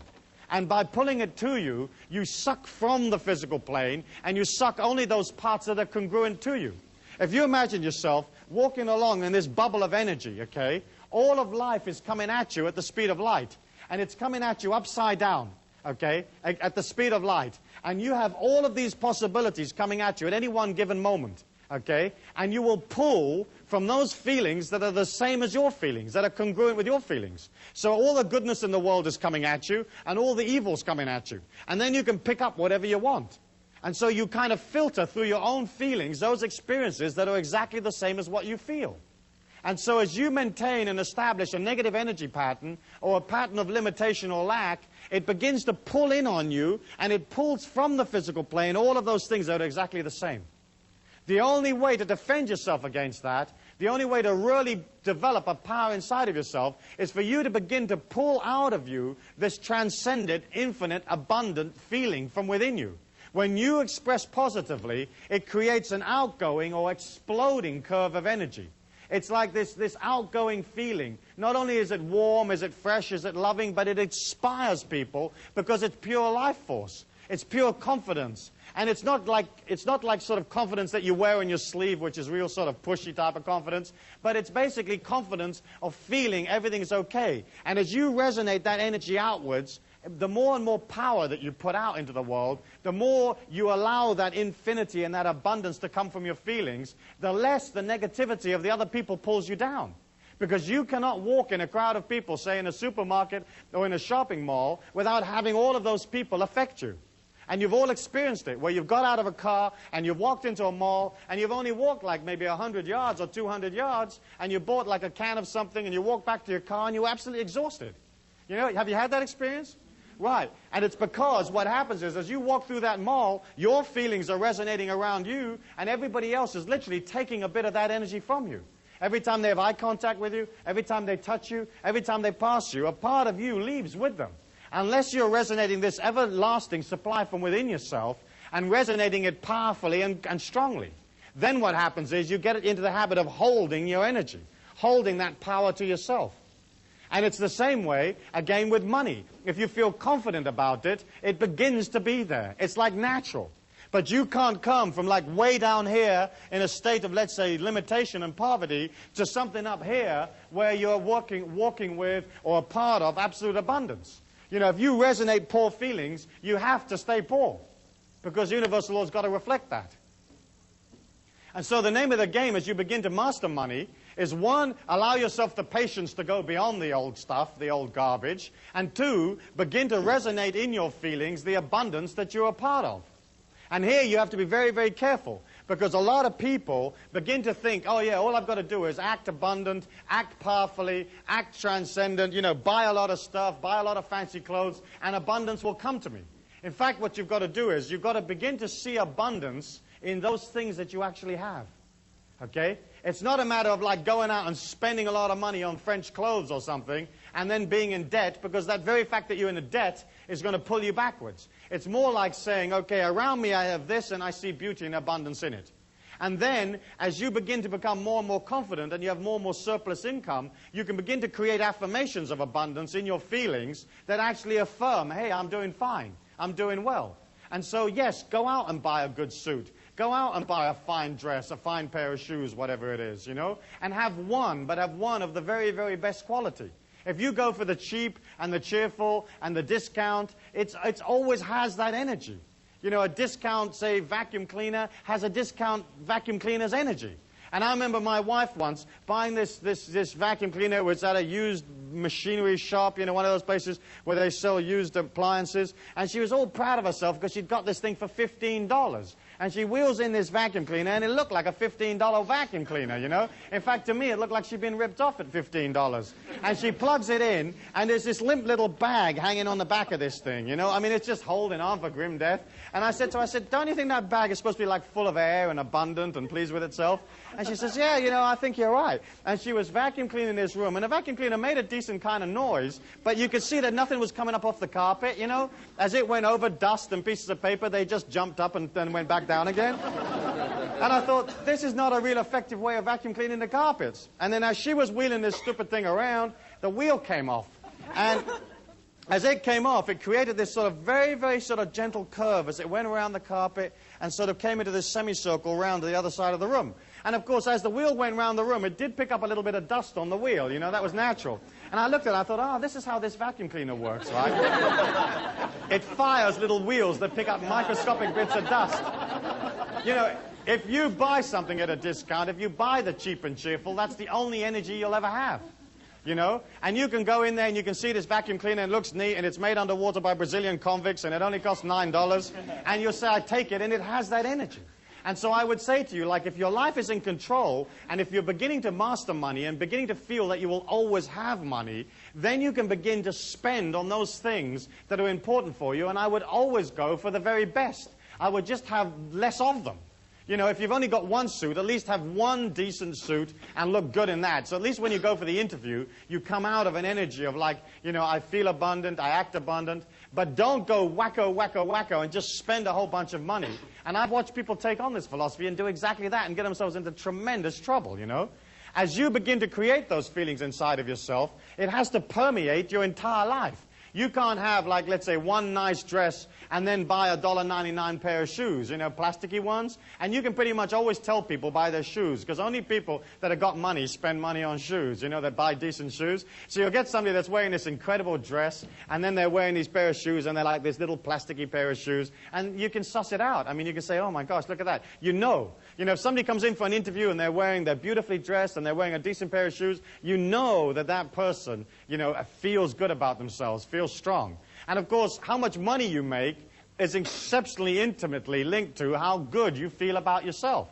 And by pulling it to you, you suck from the physical plane, and you suck only those parts that are congruent to you. If you imagine yourself walking along in this bubble of energy, okay, all of life is coming at you at the speed of light, and it's coming at you upside down, okay, at the speed of light. And you have all of these possibilities coming at you at any one given moment, okay, and you will pull from those feelings that are the same as your feelings, that are congruent with your feelings. So all the goodness in the world is coming at you, and all the evil's coming at you. And then you can pick up whatever you want. And so you kind of filter through your own feelings those experiences that are exactly the same as what you feel. And so as you maintain and establish a negative energy pattern, or a pattern of limitation or lack, it begins to pull in on you, and it pulls from the physical plane all of those things that are exactly the same. The only way to defend yourself against that, the only way to really develop a power inside of yourself, is for you to begin to pull out of you this transcendent, infinite, abundant feeling from within you. When you express positively, it creates an outgoing or exploding curve of energy. It's like this outgoing feeling. Not only is it warm, is it fresh, is it loving, but it inspires people because it's pure life force. It's pure confidence. And it's not like sort of confidence that you wear on your sleeve, which is real sort of pushy type of confidence, but it's basically confidence of feeling everything's okay. And as you resonate that energy outwards, the more and more power that you put out into the world, the more you allow that infinity and that abundance to come from your feelings, the less the negativity of the other people pulls you down. Because you cannot walk in a crowd of people, say in a supermarket or in a shopping mall, without having all of those people affect you. And you've all experienced it, where you've got out of a car and you've walked into a mall and you've only walked like maybe 100 yards or 200 yards and you bought like a can of something and you walk back to your car and you're absolutely exhausted. You know, have you had that experience? Right. And it's because what happens is as you walk through that mall, your feelings are resonating around you and everybody else is literally taking a bit of that energy from you. Every time they have eye contact with you, every time they touch you, every time they pass you, a part of you leaves with them. Unless you're resonating this everlasting supply from within yourself and resonating it powerfully and strongly. Then what happens is you get into the habit of holding your energy, holding that power to yourself. And it's the same way, again, with money. If you feel confident about it, it begins to be there. It's like natural. But you can't come from like way down here in a state of, let's say, limitation and poverty to something up here where you're walking with or a part of absolute abundance. You know, if you resonate poor feelings, you have to stay poor because universal law's got to reflect that. And so the name of the game as you begin to master money is, one, allow yourself the patience to go beyond the old stuff, the old garbage, and two, begin to resonate in your feelings the abundance that you're a part of. And here you have to be very, very careful because a lot of people begin to think, oh yeah, all I've got to do is act abundant, act powerfully, act transcendent, you know, buy a lot of stuff, buy a lot of fancy clothes, and abundance will come to me. In fact, what you've got to do is you've got to begin to see abundance in those things that you actually have. Okay? It's not a matter of like going out and spending a lot of money on French clothes or something and then being in debt, because that very fact that you're in a debt is going to pull you backwards. It's more like saying, okay, around me I have this and I see beauty and abundance in it. And then, as you begin to become more and more confident and you have more and more surplus income, you can begin to create affirmations of abundance in your feelings that actually affirm, hey, I'm doing fine, I'm doing well. And so, yes, go out and buy a good suit. Go out and buy a fine dress, a fine pair of shoes, whatever it is, you know, and have one, but have one of the very, very best quality. If you go for the cheap and the cheerful and the discount, it's always has that energy. You know, a discount, say, vacuum cleaner has a discount vacuum cleaner's energy. And I remember my wife once buying this vacuum cleaner. It was at a used machinery shop, you know, one of those places where they sell used appliances. And she was all proud of herself because she'd got this thing for $15. And she wheels in this vacuum cleaner, and it looked like a $15 vacuum cleaner, you know. In fact, to me, it looked like she'd been ripped off at $15. And she plugs it in, and there's this limp little bag hanging on the back of this thing, you know. I mean, it's just holding on for grim death. And I said to her, don't you think that bag is supposed to be like full of air and abundant and pleased with itself? And she says, yeah, you know, I think you're right. And she was vacuum cleaning this room, and the vacuum cleaner made a decent kind of noise, but you could see that nothing was coming up off the carpet, you know. As it went over dust and pieces of paper, they just jumped up and then went back down again. And I thought, this is not a real effective way of vacuum cleaning the carpets. And then as she was wheeling this stupid thing around, the wheel came off. And as it came off, it created this sort of very, very sort of gentle curve as it went around the carpet and sort of came into this semicircle around to the other side of the room. And of course, as the wheel went around the room, it did pick up a little bit of dust on the wheel, you know, that was natural. And I looked at it, I thought, oh, this is how this vacuum cleaner works, right? It fires little wheels that pick up microscopic bits of dust. You know, if you buy something at a discount, if you buy the cheap and cheerful, that's the only energy you'll ever have. You know, and you can go in there and you can see this vacuum cleaner and it looks neat and it's made underwater by Brazilian convicts and it only costs $9 and you'll say, I take it, and it has that energy. And so I would say to you, like, if your life is in control and if you're beginning to master money and beginning to feel that you will always have money, then you can begin to spend on those things that are important for you. And I would always go for the very best. I would just have less of them. You know, if you've only got one suit, at least have one decent suit and look good in that. So at least when you go for the interview, you come out of an energy of like, you know, I feel abundant, I act abundant. But don't go wacko, wacko, wacko and just spend a whole bunch of money. And I've watched people take on this philosophy and do exactly that and get themselves into tremendous trouble, you know. As you begin to create those feelings inside of yourself, it has to permeate your entire life. You can't have, like, let's say, one nice dress and then buy a $1.99 pair of shoes, you know, plasticky ones. And you can pretty much always tell people buy their shoes, because only people that have got money spend money on shoes, you know, that buy decent shoes. So you'll get somebody that's wearing this incredible dress, and then they're wearing these pair of shoes, and they're like this little plasticky pair of shoes. And you can suss it out. I mean, you can say, oh, my gosh, look at that. You know, if somebody comes in for an interview and they're beautifully dressed and they're wearing a decent pair of shoes, you know that that person, you know, feels good about themselves, feels strong. And of course, how much money you make is exceptionally intimately linked to how good you feel about yourself.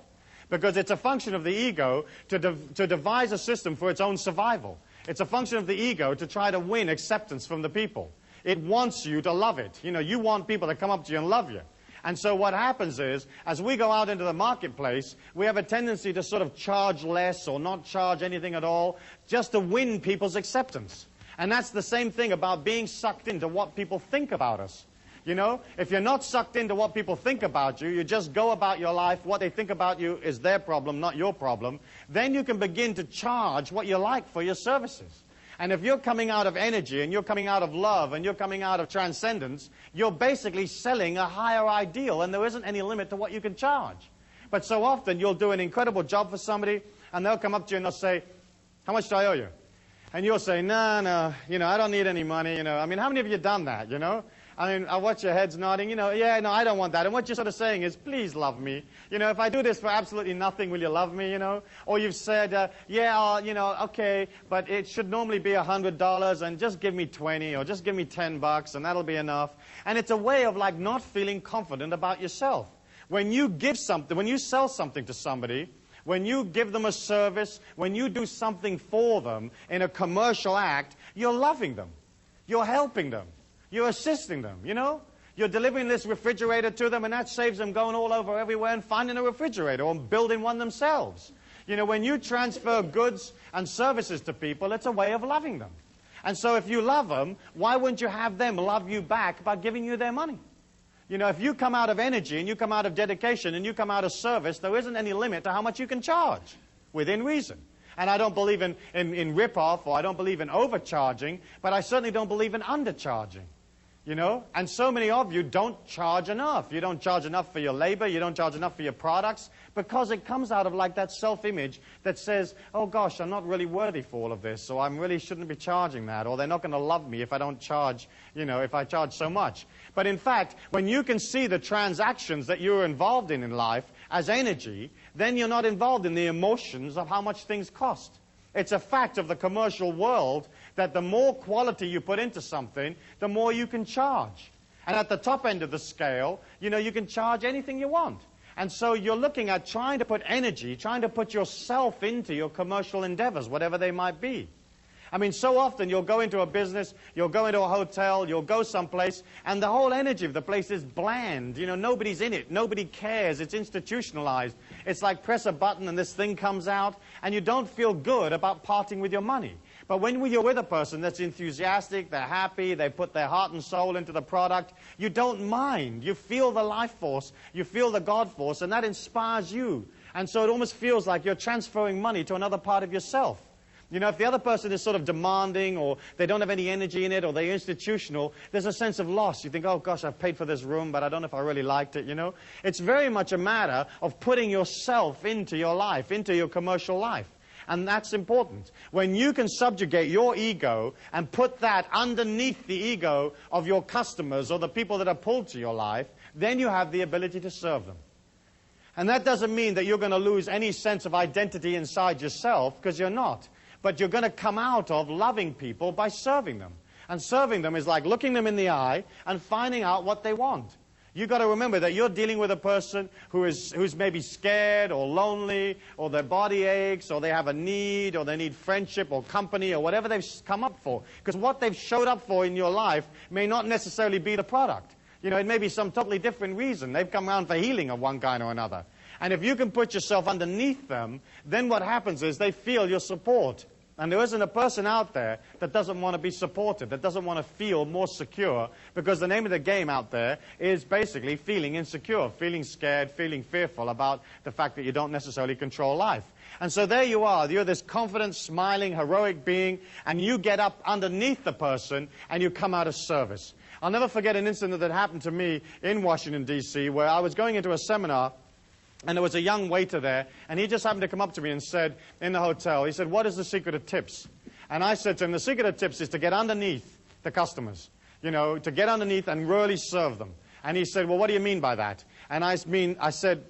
Because it's a function of the ego to devise a system for its own survival. It's a function of the ego to try to win acceptance from the people. It wants you to love it. You know, you want people to come up to you and love you. And so what happens is, as we go out into the marketplace, we have a tendency to sort of charge less or not charge anything at all, just to win people's acceptance. And that's the same thing about being sucked into what people think about us. You know, if you're not sucked into what people think about you, you just go about your life, what they think about you is their problem, not your problem, then you can begin to charge what you like for your services. And if you're coming out of energy, and you're coming out of love, and you're coming out of transcendence, you're basically selling a higher ideal, and there isn't any limit to what you can charge. But so often, you'll do an incredible job for somebody, and they'll come up to you and they'll say, how much do I owe you? And you'll say, no, you know, I don't need any money, you know. I mean, how many of you have done that, you know? I mean, I watch your heads nodding, you know, yeah, no, I don't want that. And what you're sort of saying is, please love me. You know, if I do this for absolutely nothing, will you love me, you know? Or you've said, yeah, you know, okay, but it should normally be $100 and just give me 20 or just give me $10 and that'll be enough. And it's a way of like not feeling confident about yourself. When you give something, when you sell something to somebody, when you give them a service, when you do something for them in a commercial act, you're loving them. You're helping them. You're assisting them, you know? You're delivering this refrigerator to them, and that saves them going all over everywhere and finding a refrigerator or building one themselves. You know, when you transfer goods and services to people, it's a way of loving them. And so if you love them, why wouldn't you have them love you back by giving you their money? You know, if you come out of energy and you come out of dedication and you come out of service, there isn't any limit to how much you can charge, within reason. And I don't believe in rip-off, or I don't believe in overcharging, but I certainly don't believe in undercharging. You know, and so many of you don't charge enough. You don't charge enough for your labor. You don't charge enough for your products, because it comes out of like that self-image that says, oh gosh, I'm not really worthy for all of this, so I really shouldn't be charging that, or they're not going to love me if I don't charge, you know, if I charge so much. But in fact, when you can see the transactions that you're involved in life as energy, then you're not involved in the emotions of how much things cost. It's a fact of the commercial world that the more quality you put into something, the more you can charge. And at the top end of the scale, you know, you can charge anything you want. And so you're looking at trying to put energy, trying to put yourself into your commercial endeavors, whatever they might be. I mean, so often you'll go into a business, you'll go into a hotel, you'll go someplace, and the whole energy of the place is bland. You know, nobody's in it. Nobody cares. It's institutionalized. It's like press a button and this thing comes out, and you don't feel good about parting with your money. But when you're with a person that's enthusiastic, they're happy, they put their heart and soul into the product, you don't mind. You feel the life force, you feel the God force, and that inspires you. And so it almost feels like you're transferring money to another part of yourself. You know, if the other person is sort of demanding, or they don't have any energy in it, or they're institutional, there's a sense of loss. You think, oh gosh, I've paid for this room, but I don't know if I really liked it, you know. It's very much a matter of putting yourself into your life, into your commercial life. And that's important. When you can subjugate your ego and put that underneath the ego of your customers or the people that are pulled to your life, then you have the ability to serve them. And that doesn't mean that you're going to lose any sense of identity inside yourself, because you're not. But you're going to come out of loving people by serving them. And serving them is like looking them in the eye and finding out what they want. You've got to remember that you're dealing with a person who's maybe scared or lonely, or their body aches, or they have a need, or they need friendship or company, or whatever they've come up for. Because what they've showed up for in your life may not necessarily be the product. You know, it may be some totally different reason. They've come around for healing of one kind or another. And if you can put yourself underneath them, then what happens is they feel your support. And there isn't a person out there that doesn't want to be supported, that doesn't want to feel more secure, because the name of the game out there is basically feeling insecure, feeling scared, feeling fearful about the fact that you don't necessarily control life. And so there you are. You're this confident, smiling, heroic being, and you get up underneath the person and you come out of service. I'll never forget an incident that happened to me in Washington, D.C., where I was going into a seminar, and there was a young waiter there, and he just happened to come up to me and said, in the hotel, he said, what is the secret of tips? And I said to him, the secret of tips is to get underneath the customers, you know, to get underneath and really serve them. And he said, well, what do you mean by that? And I said,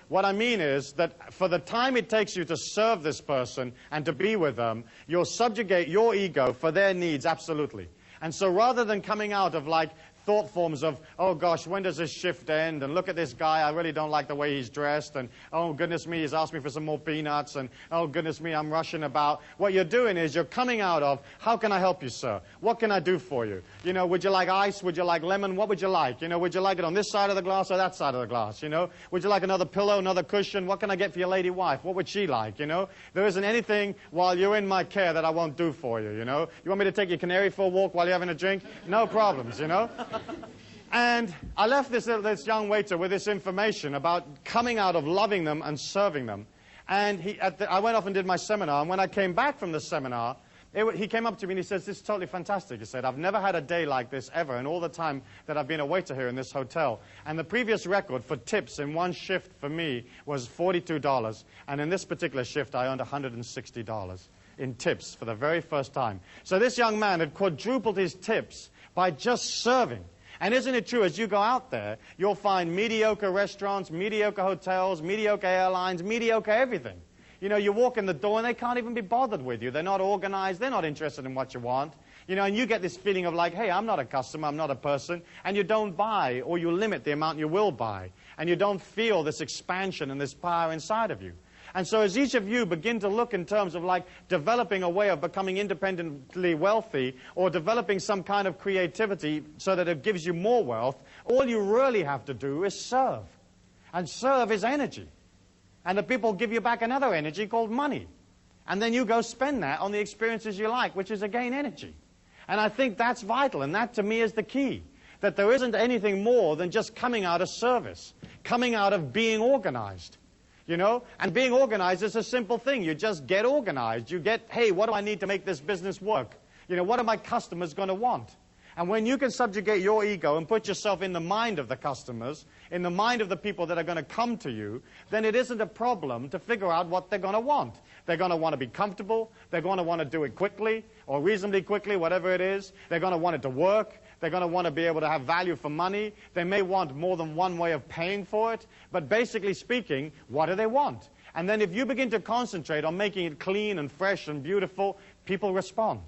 what I mean is that for the time it takes you to serve this person and to be with them, you'll subjugate your ego for their needs, absolutely. And so rather than coming out of like thought forms of, oh gosh, when does this shift end? And look at this guy, I really don't like the way he's dressed. And oh goodness me, he's asked me for some more peanuts. And oh goodness me, I'm rushing about. What you're doing is you're coming out of, how can I help you, sir? What can I do for you? You know, would you like ice? Would you like lemon? What would you like? You know, would you like it on this side of the glass or that side of the glass? You know, would you like another pillow, another cushion? What can I get for your lady wife? What would she like? You know, there isn't anything while you're in my care that I won't do for you, you know. You want me to take your canary for a walk while you're having a drink? No problems, you know. And I left this young waiter with this information about coming out of loving them and serving them. And I went off and did my seminar, and when I came back from the seminar, he came up to me and he says, this is totally fantastic. He said, I've never had a day like this ever in all the time that I've been a waiter here in this hotel. And the previous record for tips in one shift for me was $42. And in this particular shift, I earned $160 in tips for the very first time. So this young man had quadrupled his tips by just serving. And isn't it true, as you go out there, you'll find mediocre restaurants, mediocre hotels, mediocre airlines, mediocre everything. You know, you walk in the door and they can't even be bothered with you. They're not organized. They're not interested in what you want. You know, and you get this feeling of like, hey, I'm not a customer, I'm not a person. And you don't buy, or you limit the amount you will buy. And you don't feel this expansion and this power inside of you. And so as each of you begin to look in terms of like developing a way of becoming independently wealthy or developing some kind of creativity so that it gives you more wealth, all you really have to do is serve. And serve is energy. And the people give you back another energy called money. And then you go spend that on the experiences you like, which is again energy. And I think that's vital, and that to me is the key. That there isn't anything more than just coming out of service, coming out of being organized. You know, and being organized is a simple thing. You just get organized. You get, hey, what do I need to make this business work? You know, what are my customers going to want? And when you can subjugate your ego and put yourself in the mind of the customers, in the mind of the people that are going to come to you, then it isn't a problem to figure out what they're going to want. They're going to want to be comfortable. They're going to want to do it quickly or reasonably quickly, whatever it is. They're going to want it to work. They're going to want to be able to have value for money. They may want more than one way of paying for it. But basically speaking, what do they want? And then if you begin to concentrate on making it clean and fresh and beautiful, people respond.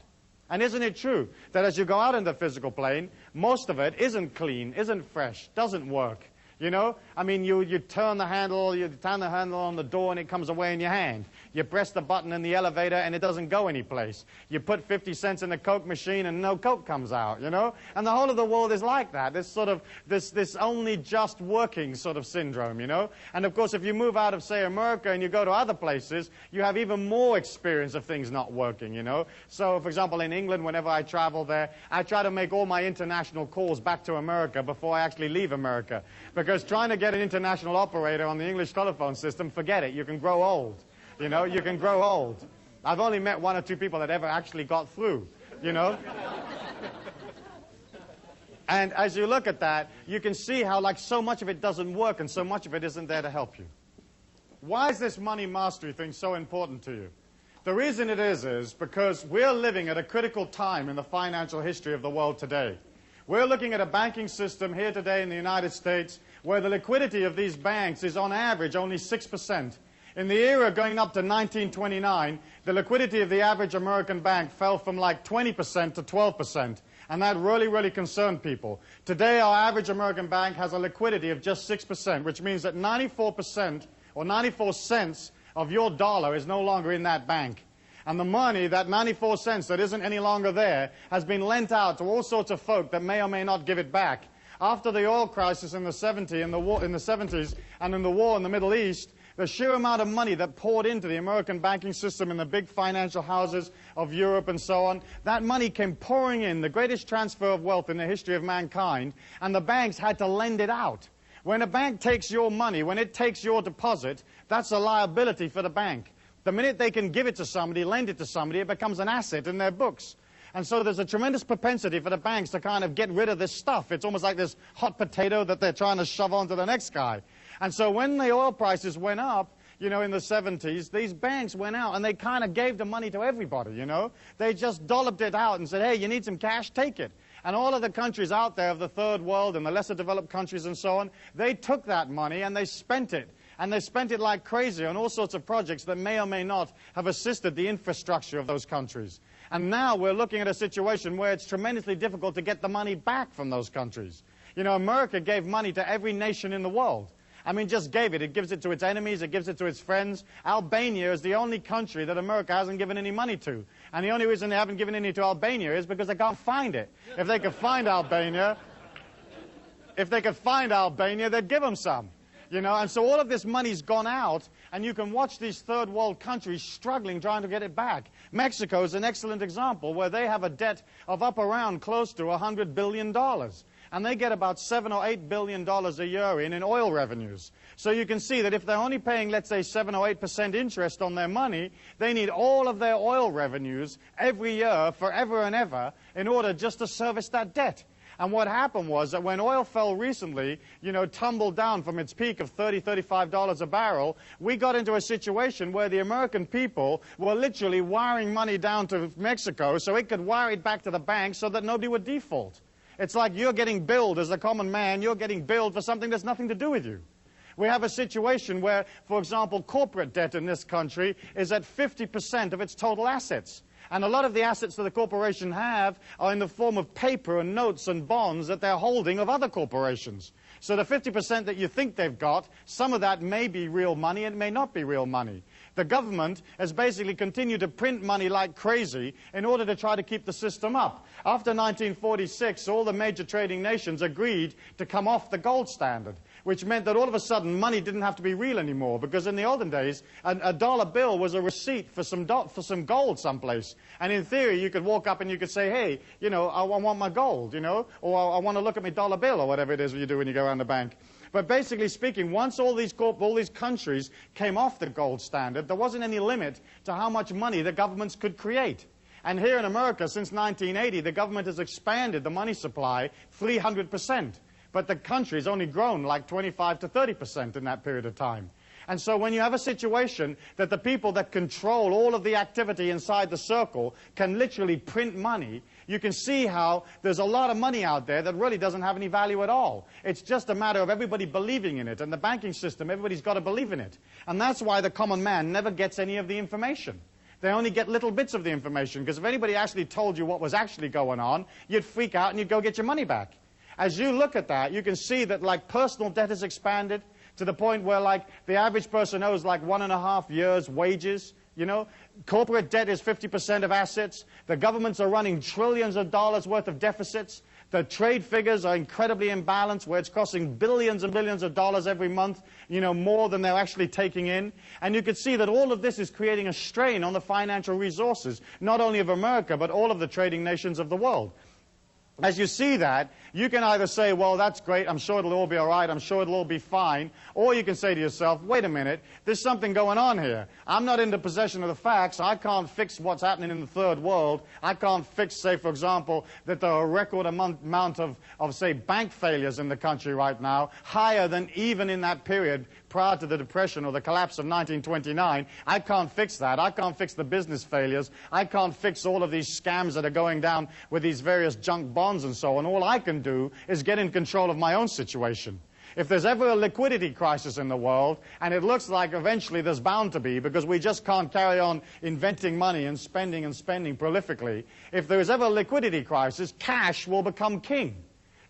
And isn't it true that as you go out in the physical plane, most of it isn't clean, isn't fresh, doesn't work? You know, I mean, you turn the handle on the door and it comes away in your hand. You press the button in the elevator and it doesn't go anyplace. You put 50 cents in the Coke machine and no Coke comes out, you know? And the whole of the world is like that, this sort of, this only just working sort of syndrome, you know? And of course, if you move out of, say, America and you go to other places, you have even more experience of things not working, you know? So, for example, in England, whenever I travel there, I try to make all my international calls back to America before I actually leave America. Because trying to get an international operator on the English telephone system, forget it. You can grow old. You know, you can grow old. I've only met one or two people that ever actually got through, you know. And as you look at that, you can see how like so much of it doesn't work and so much of it isn't there to help you. Why is this money mastery thing so important to you? The reason it is because we're living at a critical time in the financial history of the world today. We're looking at a banking system here today in the United States where the liquidity of these banks is on average only 6%. In the era going up to 1929, the liquidity of the average American bank fell from like 20% to 12%. And that really, really concerned people. Today, our average American bank has a liquidity of just 6%, which means that 94% or 94 cents of your dollar is no longer in that bank. And the money, that 94 cents that isn't any longer there, has been lent out to all sorts of folk that may or may not give it back. After the oil crisis in the 70s, and in the war in the Middle East, the sheer amount of money that poured into the American banking system in the big financial houses of Europe and so on, that money came pouring in, the greatest transfer of wealth in the history of mankind, and the banks had to lend it out. When a bank takes your money, when it takes your deposit, that's a liability for the bank. The minute they can give it to somebody, lend it to somebody, it becomes an asset in their books. And so there's a tremendous propensity for the banks to kind of get rid of this stuff. It's almost like this hot potato that they're trying to shove onto the next guy. And so when the oil prices went up, you know, in the 70s, these banks went out and they kind of gave the money to everybody, you know. They just dolloped it out and said, hey, you need some cash, take it. And all of the countries out there of the third world and the lesser developed countries and so on, they took that money and they spent it. And they spent it like crazy on all sorts of projects that may or may not have assisted the infrastructure of those countries. And now we're looking at a situation where it's tremendously difficult to get the money back from those countries. You know, America gave money to every nation in the world. I mean, just gave it. It gives it to its enemies. It gives it to its friends. Albania is the only country that America hasn't given any money to. And the only reason they haven't given any to Albania is because they can't find it. If they could find Albania, they'd give them some. You know, and so all of this money's gone out, and you can watch these third world countries struggling, trying to get it back. Mexico is an excellent example where they have a debt of up around close to $100 billion. And they get about $7 or $8 billion a year in oil revenues. So you can see that if they're only paying, let's say, 7 or 8% interest on their money, they need all of their oil revenues every year, forever and ever, in order just to service that debt. And what happened was that when oil fell recently, you know, tumbled down from its peak of $30, $35 a barrel, we got into a situation where the American people were literally wiring money down to Mexico so it could wire it back to the bank so that nobody would default. It's like you're getting billed as a common man, you're getting billed for something that's nothing to do with you. We have a situation where, for example, corporate debt in this country is at 50% of its total assets. And a lot of the assets that the corporation have are in the form of paper and notes and bonds that they're holding of other corporations. So the 50% that you think they've got, some of that may be real money, it may not be real money. The government has basically continued to print money like crazy in order to try to keep the system up. After 1946, all the major trading nations agreed to come off the gold standard, which meant that all of a sudden money didn't have to be real anymore, because in the olden days, a dollar bill was a receipt for some gold someplace. And in theory, you could walk up and you could say, hey, you know, I want my gold, you know, or I want to look at my dollar bill, or whatever it is you do when you go around the bank. But basically speaking, once all these countries came off the gold standard, there wasn't any limit to how much money the governments could create. And here in America, since 1980, the government has expanded the money supply 300%. But the country's only grown like 25 to 30% in that period of time. And so when you have a situation that the people that control all of the activity inside the circle can literally print money, you can see how there's a lot of money out there that really doesn't have any value at all. It's just a matter of everybody believing in it. And the banking system, everybody's got to believe in it. And that's why the common man never gets any of the information. They only get little bits of the information, because if anybody actually told you what was actually going on, you'd freak out and you'd go get your money back. As you look at that, you can see that like personal debt has expanded to the point where like the average person owes like 1.5 years' wages. You know, corporate debt is 50% of assets. The governments are running trillions of dollars worth of deficits. The trade figures are incredibly imbalanced, where it's costing billions and billions of dollars every month, you know, more than they're actually taking in. And you can see that all of this is creating a strain on the financial resources, not only of America, but all of the trading nations of the world. As you see that, you can either say, well, that's great, I'm sure it'll all be all right, I'm sure it'll all be fine, or you can say to yourself, wait a minute, there's something going on here. I'm not in the possession of the facts. I can't fix what's happening in the third world. I can't fix, say, for example, that there are a record amount of, say, bank failures in the country right now, higher than even in that period prior to the Depression or the collapse of 1929. I can't fix that. I can't fix the business failures. I can't fix all of these scams that are going down with these various junk bonds and so on. All I can do is get in control of my own situation. If there's ever a liquidity crisis in the world, and it looks like eventually there's bound to be, because we just can't carry on inventing money and spending prolifically, if there is ever a liquidity crisis, cash will become king.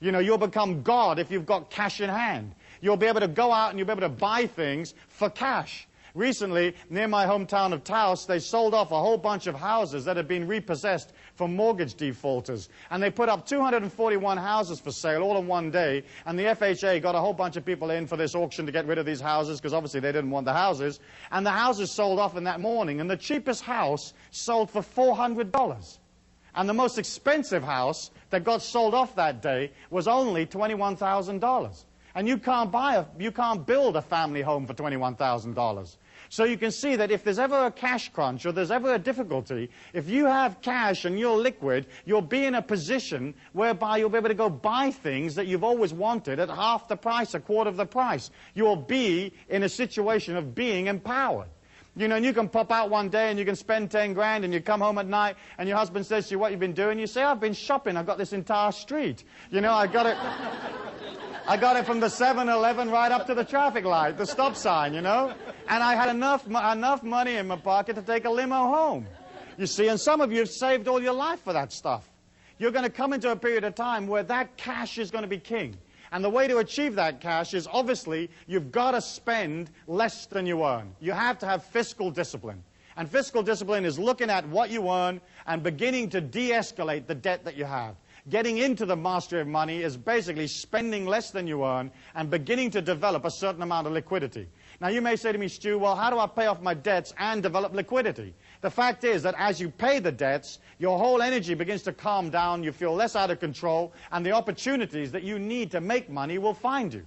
You know, you'll become God if you've got cash in hand. You'll be able to go out and you'll be able to buy things for cash. Recently, near my hometown of Taos, they sold off a whole bunch of houses that had been repossessed from mortgage defaulters. And they put up 241 houses for sale all in one day. And the FHA got a whole bunch of people in for this auction to get rid of these houses, because obviously they didn't want the houses. And the houses sold off in that morning. And the cheapest house sold for $400. And the most expensive house that got sold off that day was only $21,000. And you can't build a family home for $21,000. So you can see that if there's ever a cash crunch or there's ever a difficulty, if you have cash and you're liquid, you'll be in a position whereby you'll be able to go buy things that you've always wanted at half the price, a quarter of the price. You'll be in a situation of being empowered. You know, and you can pop out one day and you can spend 10 grand and you come home at night and your husband says to you, what you've been doing? You say, I've been shopping. I've got this entire street. You know, I got it from the 7-Eleven right up to the traffic light, the stop sign, you know. And I had enough money in my pocket to take a limo home. You see, and some of you have saved all your life for that stuff. You're going to come into a period of time where that cash is going to be king. And the way to achieve that cash is obviously you've got to spend less than you earn. You have to have fiscal discipline. And fiscal discipline is looking at what you earn and beginning to de-escalate the debt that you have. Getting into the mastery of money is basically spending less than you earn and beginning to develop a certain amount of liquidity. Now you may say to me, Stu, well, how do I pay off my debts and develop liquidity? The fact is that as you pay the debts, your whole energy begins to calm down, you feel less out of control, and the opportunities that you need to make money will find you.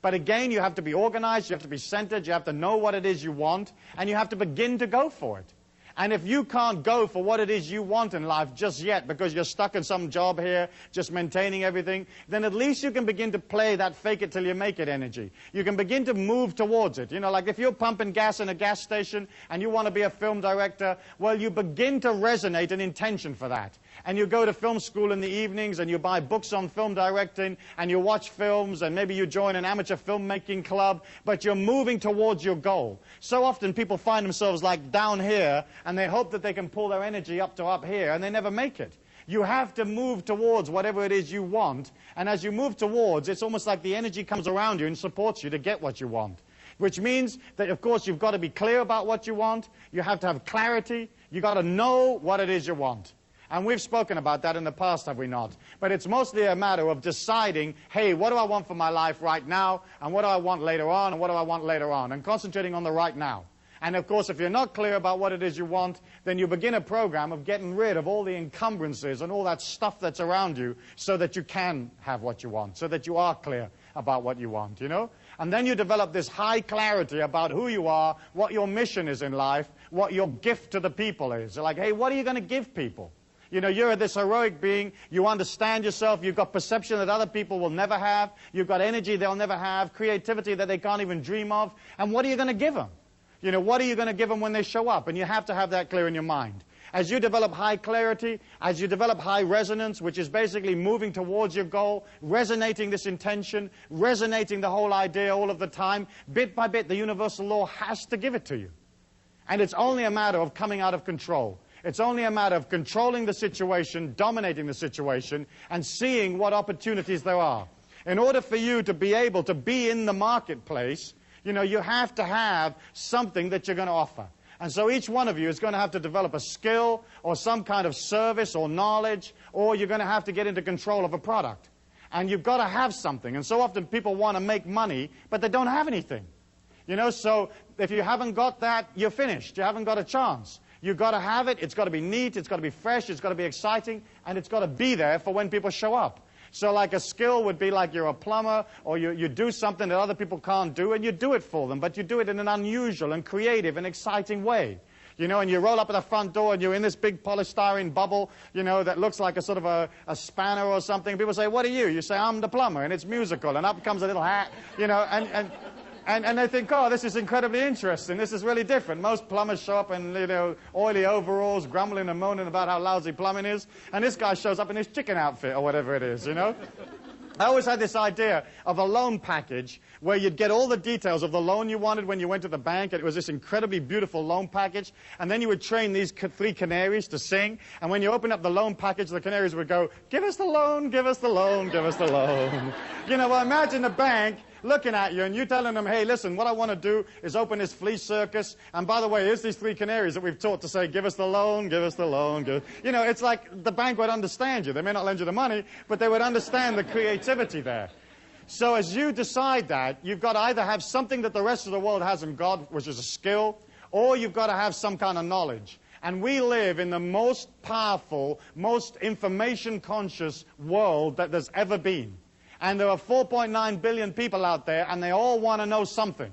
But again, you have to be organized, you have to be centered, you have to know what it is you want, and you have to begin to go for it. And if you can't go for what it is you want in life just yet because you're stuck in some job here, just maintaining everything, then at least you can begin to play that fake it till you make it energy. You can begin to move towards it. You know, like if you're pumping gas in a gas station and you want to be a film director, well, you begin to resonate an intention for that. And you go to film school in the evenings and you buy books on film directing and you watch films and maybe you join an amateur filmmaking club, but you're moving towards your goal. So often people find themselves like down here and they hope that they can pull their energy up to up here and they never make it. You have to move towards whatever it is you want, and as you move towards, it's almost like the energy comes around you and supports you to get what you want. Which means that, of course, you've got to be clear about what you want, you have to have clarity, you've got to know what it is you want. And we've spoken about that in the past, have we not? But it's mostly a matter of deciding, hey, what do I want for my life right now, and what do I want later on, and what do I want later on, and concentrating on the right now. And of course, if you're not clear about what it is you want, then you begin a program of getting rid of all the encumbrances and all that stuff that's around you so that you can have what you want, so that you are clear about what you want, you know? And then you develop this high clarity about who you are, what your mission is in life, what your gift to the people is. You're like, hey, what are you going to give people? You know, you're this heroic being, you understand yourself, you've got perception that other people will never have, you've got energy they'll never have, creativity that they can't even dream of, and what are you going to give them? You know, what are you going to give them when they show up? And you have to have that clear in your mind. As you develop high clarity, as you develop high resonance, which is basically moving towards your goal, resonating this intention, resonating the whole idea all of the time, bit by bit, the universal law has to give it to you. And it's only a matter of coming out of control. It's only a matter of controlling the situation, dominating the situation, and seeing what opportunities there are. In order for you to be able to be in the marketplace, you know, you have to have something that you're going to offer. And so each one of you is going to have to develop a skill or some kind of service or knowledge, or you're going to have to get into control of a product. And you've got to have something. And so often people want to make money, but they don't have anything. You know, so if you haven't got that, you're finished. You haven't got a chance. You've got to have it. It's got to be neat. It's got to be fresh. It's got to be exciting. And it's got to be there for when people show up. So like a skill would be like you're a plumber, or you do something that other people can't do, and you do it for them, but you do it in an unusual and creative and exciting way. You know, and you roll up at the front door, and you're in this big polystyrene bubble, you know, that looks like a sort of a spanner or something. People say, what are you? You say, I'm the plumber, and it's musical, and up comes a little hat, you know, and they think, oh, this is incredibly interesting. This is really different. Most plumbers show up in, you know, oily overalls, grumbling and moaning about how lousy plumbing is. And this guy shows up in his chicken outfit or whatever it is, you know. I always had this idea of a loan package where you'd get all the details of the loan you wanted when you went to the bank. And it was this incredibly beautiful loan package. And then you would train these three canaries to sing. And when you open up the loan package, the canaries would go, give us the loan, give us the loan, give us the loan. You know, well, imagine the bank looking at you and you telling them, hey, listen, what I want to do is open this flea circus. And by the way, here's these three canaries that we've taught to say, give us the loan, give us the loan. You know, it's like the bank would understand you. They may not lend you the money, but they would understand the creativity there. So as you decide that, you've got to either have something that the rest of the world hasn't got, which is a skill, or you've got to have some kind of knowledge. And we live in the most powerful, most information-conscious world that there's ever been. And there are 4.9 billion people out there, and they all want to know something.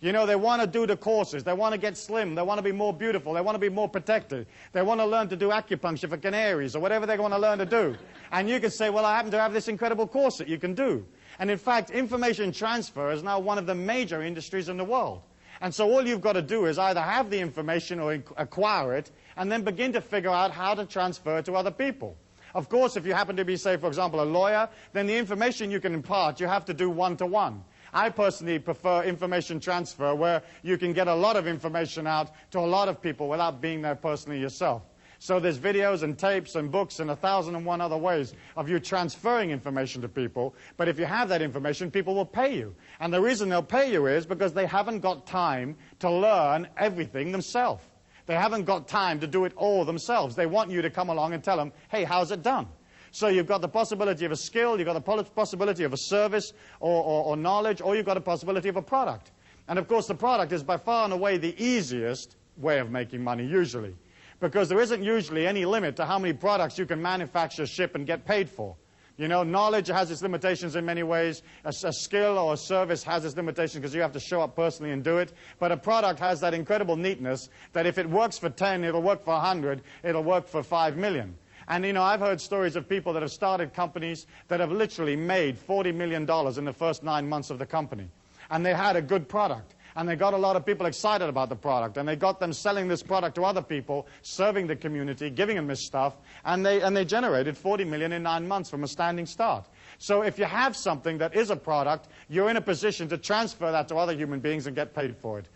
You know, they want to do the courses. They want to get slim. They want to be more beautiful. They want to be more protected. They want to learn to do acupuncture for canaries or whatever they want to learn to do. And you can say, well, I happen to have this incredible course that you can do. And in fact, information transfer is now one of the major industries in the world. And so all you've got to do is either have the information or acquire it, and then begin to figure out how to transfer it to other people. Of course, if you happen to be, say, for example, a lawyer, then the information you can impart, you have to do one-to-one. I personally prefer information transfer, where you can get a lot of information out to a lot of people without being there personally yourself. So there's videos and tapes and books and 1,001 other ways of you transferring information to people. But if you have that information, people will pay you. And the reason they'll pay you is because they haven't got time to learn everything themselves. They haven't got time to do it all themselves. They want you to come along and tell them, hey, how's it done? So you've got the possibility of a skill, you've got the possibility of a service or knowledge, or you've got a possibility of a product. And of course, the product is by far and away the easiest way of making money, usually. Because there isn't usually any limit to how many products you can manufacture, ship, and get paid for. You know, knowledge has its limitations in many ways. A skill or a service has its limitations because you have to show up personally and do it. But a product has that incredible neatness that if it works for 10, it'll work for 100, it'll work for 5 million. And, you know, I've heard stories of people that have started companies that have literally made $40 million in the first 9 months of the company. And they had a good product. And they got a lot of people excited about the product. And they got them selling this product to other people, serving the community, giving them this stuff. And they generated $40 million in 9 months from a standing start. So if you have something that is a product, you're in a position to transfer that to other human beings and get paid for it.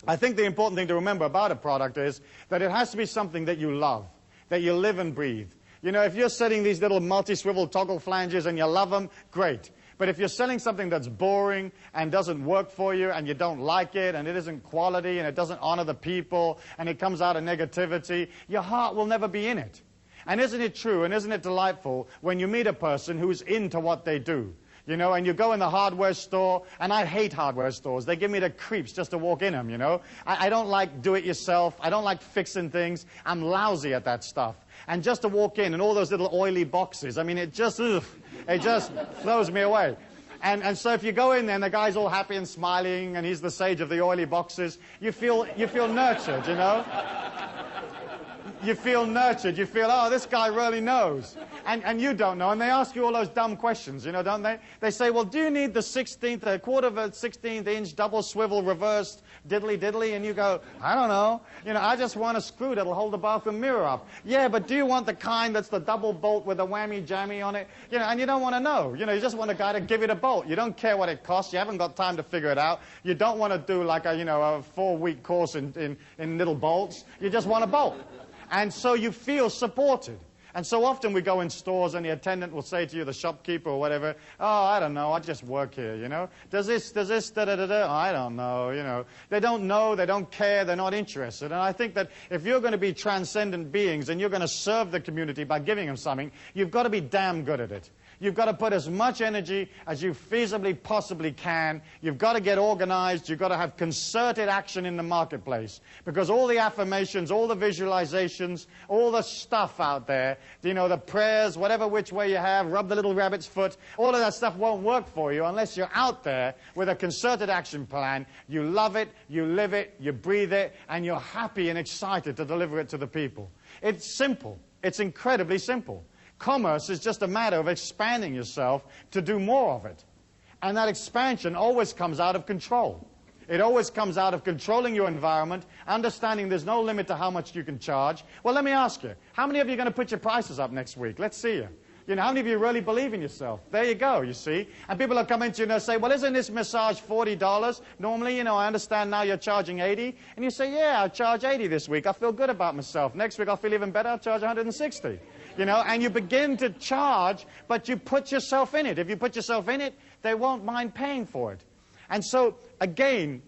I think the important thing to remember about a product is that it has to be something that you love, that you live and breathe. You know, if you're setting these little multi-swivel toggle flanges and you love them, great. But if you're selling something that's boring and doesn't work for you and you don't like it and it isn't quality and it doesn't honor the people and it comes out of negativity, your heart will never be in it. And isn't it true and isn't it delightful when you meet a person who's into what they do? You know, and you go in the hardware store, and I hate hardware stores. They give me the creeps just to walk in them, you know. I don't like do-it-yourself. I don't like fixing things. I'm lousy at that stuff. And just to walk in and all those little oily boxes, I mean, it just throws me away. And so if you go in there and the guy's all happy and smiling and he's the sage of the oily boxes, you feel nurtured, you know. You feel nurtured. You feel, oh, this guy really knows. And you don't know. And they ask you all those dumb questions, you know, don't they? They say, well, do you need the quarter of a 16th inch double swivel reversed diddly-diddly? And you go, I don't know. You know, I just want a screw that'll hold the bathroom mirror up. Yeah, but do you want the kind that's the double bolt with a whammy-jammy on it? You know, and you don't want to know. You know, you just want a guy to give you the bolt. You don't care what it costs. You haven't got time to figure it out. You don't want to do like a 4-week course in little bolts. You just want a bolt. And so you feel supported. And so often we go in stores and the attendant will say to you, the shopkeeper or whatever, oh, I don't know, I just work here, you know. Does this, da-da-da-da? Oh, I don't know, you know. They don't care, they're not interested. And I think that if you're going to be transcendent beings and you're going to serve the community by giving them something, you've got to be damn good at it. You've got to put as much energy as you feasibly possibly can. You've got to get organized. You've got to have concerted action in the marketplace. Because all the affirmations, all the visualizations, all the stuff out there, you know, the prayers, whatever which way you have, rub the little rabbit's foot, all of that stuff won't work for you unless you're out there with a concerted action plan. You love it, you live it, you breathe it, and you're happy and excited to deliver it to the people. It's simple. It's incredibly simple. Commerce is just a matter of expanding yourself to do more of it. And that expansion always comes out of control. It always comes out of controlling your environment, understanding there's no limit to how much you can charge. Well, let me ask you, how many of you are going to put your prices up next week? Let's see you. You know, how many of you really believe in yourself? There you go, you see. And people will come into you and they'll say, well, isn't this massage $40? Normally, you know, I understand now you're charging $80. And you say, yeah, I'll charge $80 this week. I feel good about myself. Next week, I'll feel even better. I'll charge $160. You know, and you begin to charge, but you put yourself in it. If you put yourself in it, they won't mind paying for it. And so, again,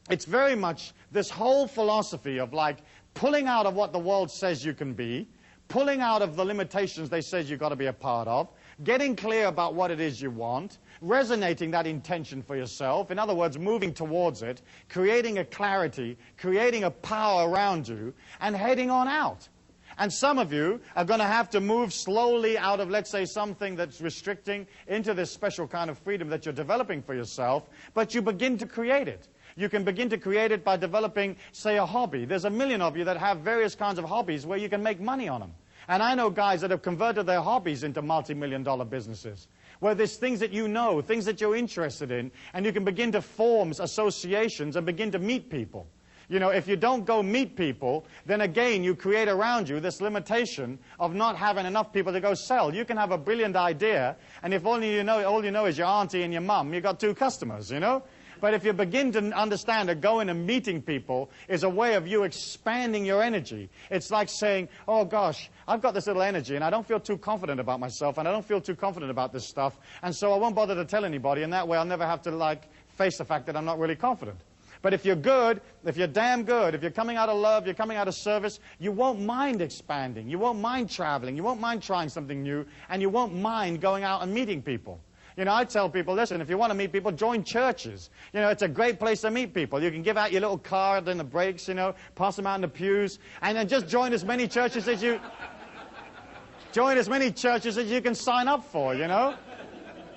it's very much this whole philosophy of like pulling out of what the world says you can be, pulling out of the limitations they say you've got to be a part of, getting clear about what it is you want, resonating that intention for yourself, in other words, moving towards it, creating a clarity, creating a power around you, and heading on out. And some of you are going to have to move slowly out of, let's say, something that's restricting into this special kind of freedom that you're developing for yourself, but you begin to create it. You can begin to create it by developing, say, a hobby. There's a million of you that have various kinds of hobbies where you can make money on them. And I know guys that have converted their hobbies into multi-million-dollar businesses, where there's things that you know, things that you're interested in, and you can begin to form associations and begin to meet people. You know, if you don't go meet people, then again you create around you this limitation of not having enough people to go sell. You can have a brilliant idea, and if all you know is your auntie and your mum, you've got 2 customers, you know? But if you begin to understand that going and meeting people is a way of you expanding your energy, it's like saying, oh gosh, I've got this little energy and I don't feel too confident about myself and I don't feel too confident about this stuff, and so I won't bother to tell anybody, and that way I'll never have to like face the fact that I'm not really confident. But if you're good, if you're damn good, if you're coming out of love, you're coming out of service, you won't mind expanding, you won't mind traveling, you won't mind trying something new, and you won't mind going out and meeting people. You know, I tell people, listen, if you want to meet people, join churches. You know, it's a great place to meet people. You can give out your little card in the breaks, you know, pass them out in the pews, and then just join as many churches as you can sign up for, you know.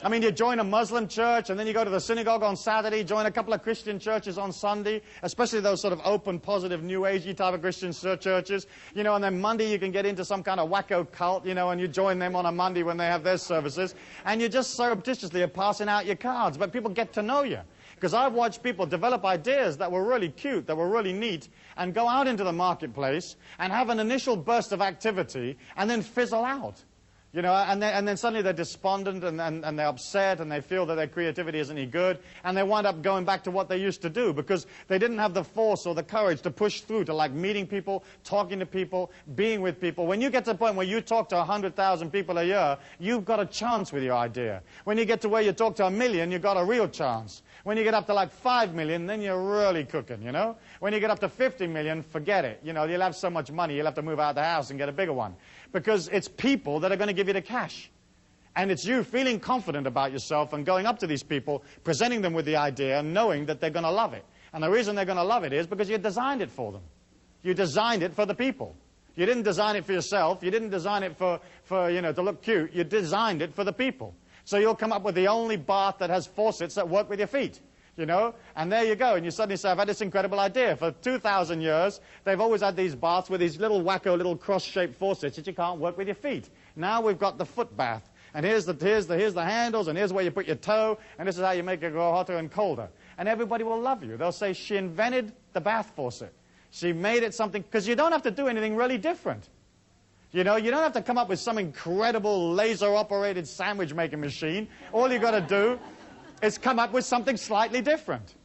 I mean, you join a Muslim church, and then you go to the synagogue on Saturday, join a couple of Christian churches on Sunday, especially those sort of open, positive, New Agey type of Christian churches, you know, and then Monday you can get into some kind of wacko cult, you know, and you join them on a Monday when they have their services, and you just surreptitiously are passing out your cards, but people get to know you. Because I've watched people develop ideas that were really cute, that were really neat, and go out into the marketplace and have an initial burst of activity and then fizzle out. You know, and then suddenly they're despondent and they're upset and they feel that their creativity isn't any good, and they wind up going back to what they used to do because they didn't have the force or the courage to push through to like meeting people, talking to people, being with people. When you get to the point where you talk to 100,000 people a year, you've got a chance with your idea. When you get to where you talk to 1 million, you've got a real chance. When you get up to like 5 million, then you're really cooking, you know. When you get up to 50 million, forget it. You know, you'll have so much money, you'll have to move out of the house and get a bigger one. Because it's people that are going to give you the cash. And it's you feeling confident about yourself and going up to these people, presenting them with the idea and knowing that they're going to love it. And the reason they're going to love it is because you designed it for them. You designed it for the people. You didn't design it for yourself. You didn't design it for you know, to look cute. You designed it for the people. So you'll come up with the only bath that has faucets that work with your feet. You know, and there you go, and you suddenly say, I've had this incredible idea. For 2,000 years, they've always had these baths with these little wacko, little cross-shaped faucets that you can't work with your feet. Now we've got the foot bath, and here's the handles, and here's where you put your toe, and this is how you make it go hotter and colder. And everybody will love you. They'll say, she invented the bath faucet. She made it something, because you don't have to do anything really different. You know, you don't have to come up with some incredible laser-operated sandwich-making machine. All you got to do is come up with something slightly different.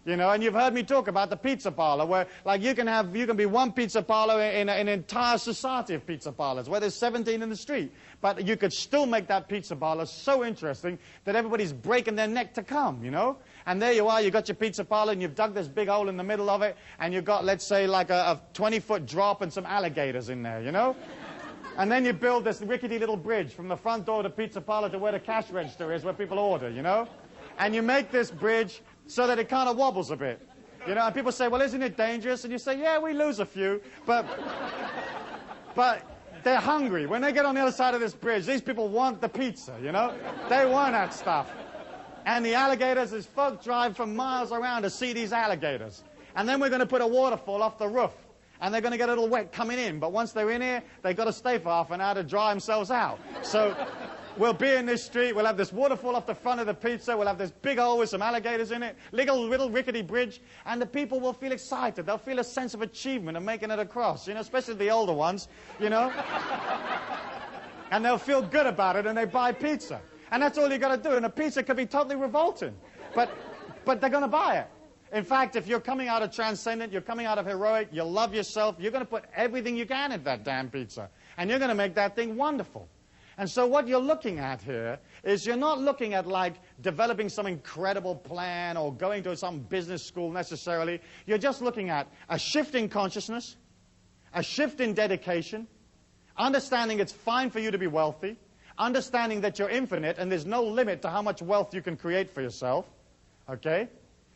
You know, and you've heard me talk about the pizza parlor, where like you can be one pizza parlor in an entire society of pizza parlors, where there's 17 in the street. But you could still make that pizza parlor so interesting that everybody's breaking their neck to come, you know? And there you are, you've got your pizza parlor, and you've dug this big hole in the middle of it, and you've got, let's say, like a 20-foot drop and some alligators in there, you know? And then you build this rickety little bridge from the front door of the pizza parlor to where the cash register is, where people order, you know? And you make this bridge so that it kind of wobbles a bit. You know, and people say, well, isn't it dangerous? And you say, yeah, we lose a few, but they're hungry. When they get on the other side of this bridge, these people want the pizza, you know? They want that stuff. And the alligators, is folk drive from miles around to see these alligators. And then we're going to put a waterfall off the roof. And they're going to get a little wet coming in. But once they're in here, they've got to stay for half an hour to dry themselves out. So we'll be in this street, we'll have this waterfall off the front of the pizza, we'll have this big hole with some alligators in it, little rickety bridge, and the people will feel excited. They'll feel a sense of achievement of making it across, you know, especially the older ones, you know. And they'll feel good about it, and they buy pizza. And that's all you got to do. And a pizza could be totally revolting, but they're going to buy it. In fact, if you're coming out of transcendent, you're coming out of heroic, you love yourself, you're going to put everything you can in that damn pizza. And you're going to make that thing wonderful. And so what you're looking at here is you're not looking at like developing some incredible plan or going to some business school necessarily. You're just looking at a shift in consciousness, a shift in dedication, understanding it's fine for you to be wealthy, understanding that you're infinite and there's no limit to how much wealth you can create for yourself. Okay?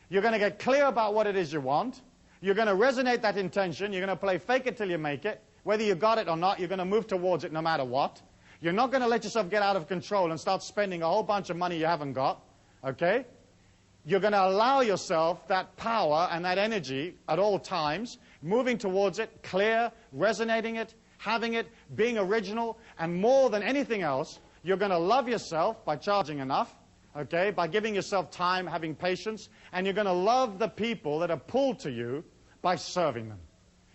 You're going to get clear about what it is you want. You're going to resonate that intention. You're going to play fake it till you make it. Whether you got it or not, you're going to move towards it no matter what. You're not going to let yourself get out of control and start spending a whole bunch of money you haven't got. Okay? You're going to allow yourself that power and that energy at all times, moving towards it, clear, resonating it, having it, being original, and more than anything else, you're going to love yourself by charging enough. Okay, by giving yourself time, having patience, and you're going to love the people that are pulled to you by serving them.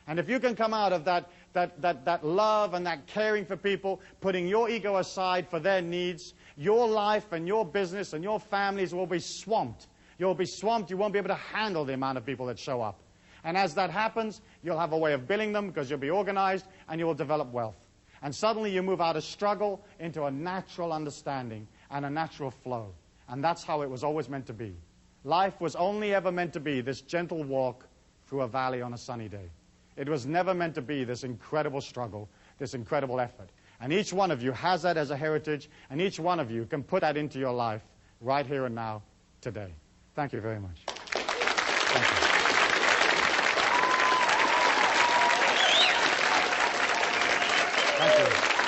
And if you can come out of that love and that caring for people, putting your ego aside for their needs, your life and your business and your families will be swamped. You'll be swamped. You won't be able to handle the amount of people that show up. And as that happens, you'll have a way of billing them because you'll be organized and you will develop wealth. And suddenly you move out of struggle into a natural understanding and a natural flow. And that's how it was always meant to be. Life was only ever meant to be this gentle walk through a valley on a sunny day. It was never meant to be this incredible struggle, this incredible effort. And each one of you has that as a heritage, and each one of you can put that into your life right here and now, today. Thank you very much. Thank you. Thank you.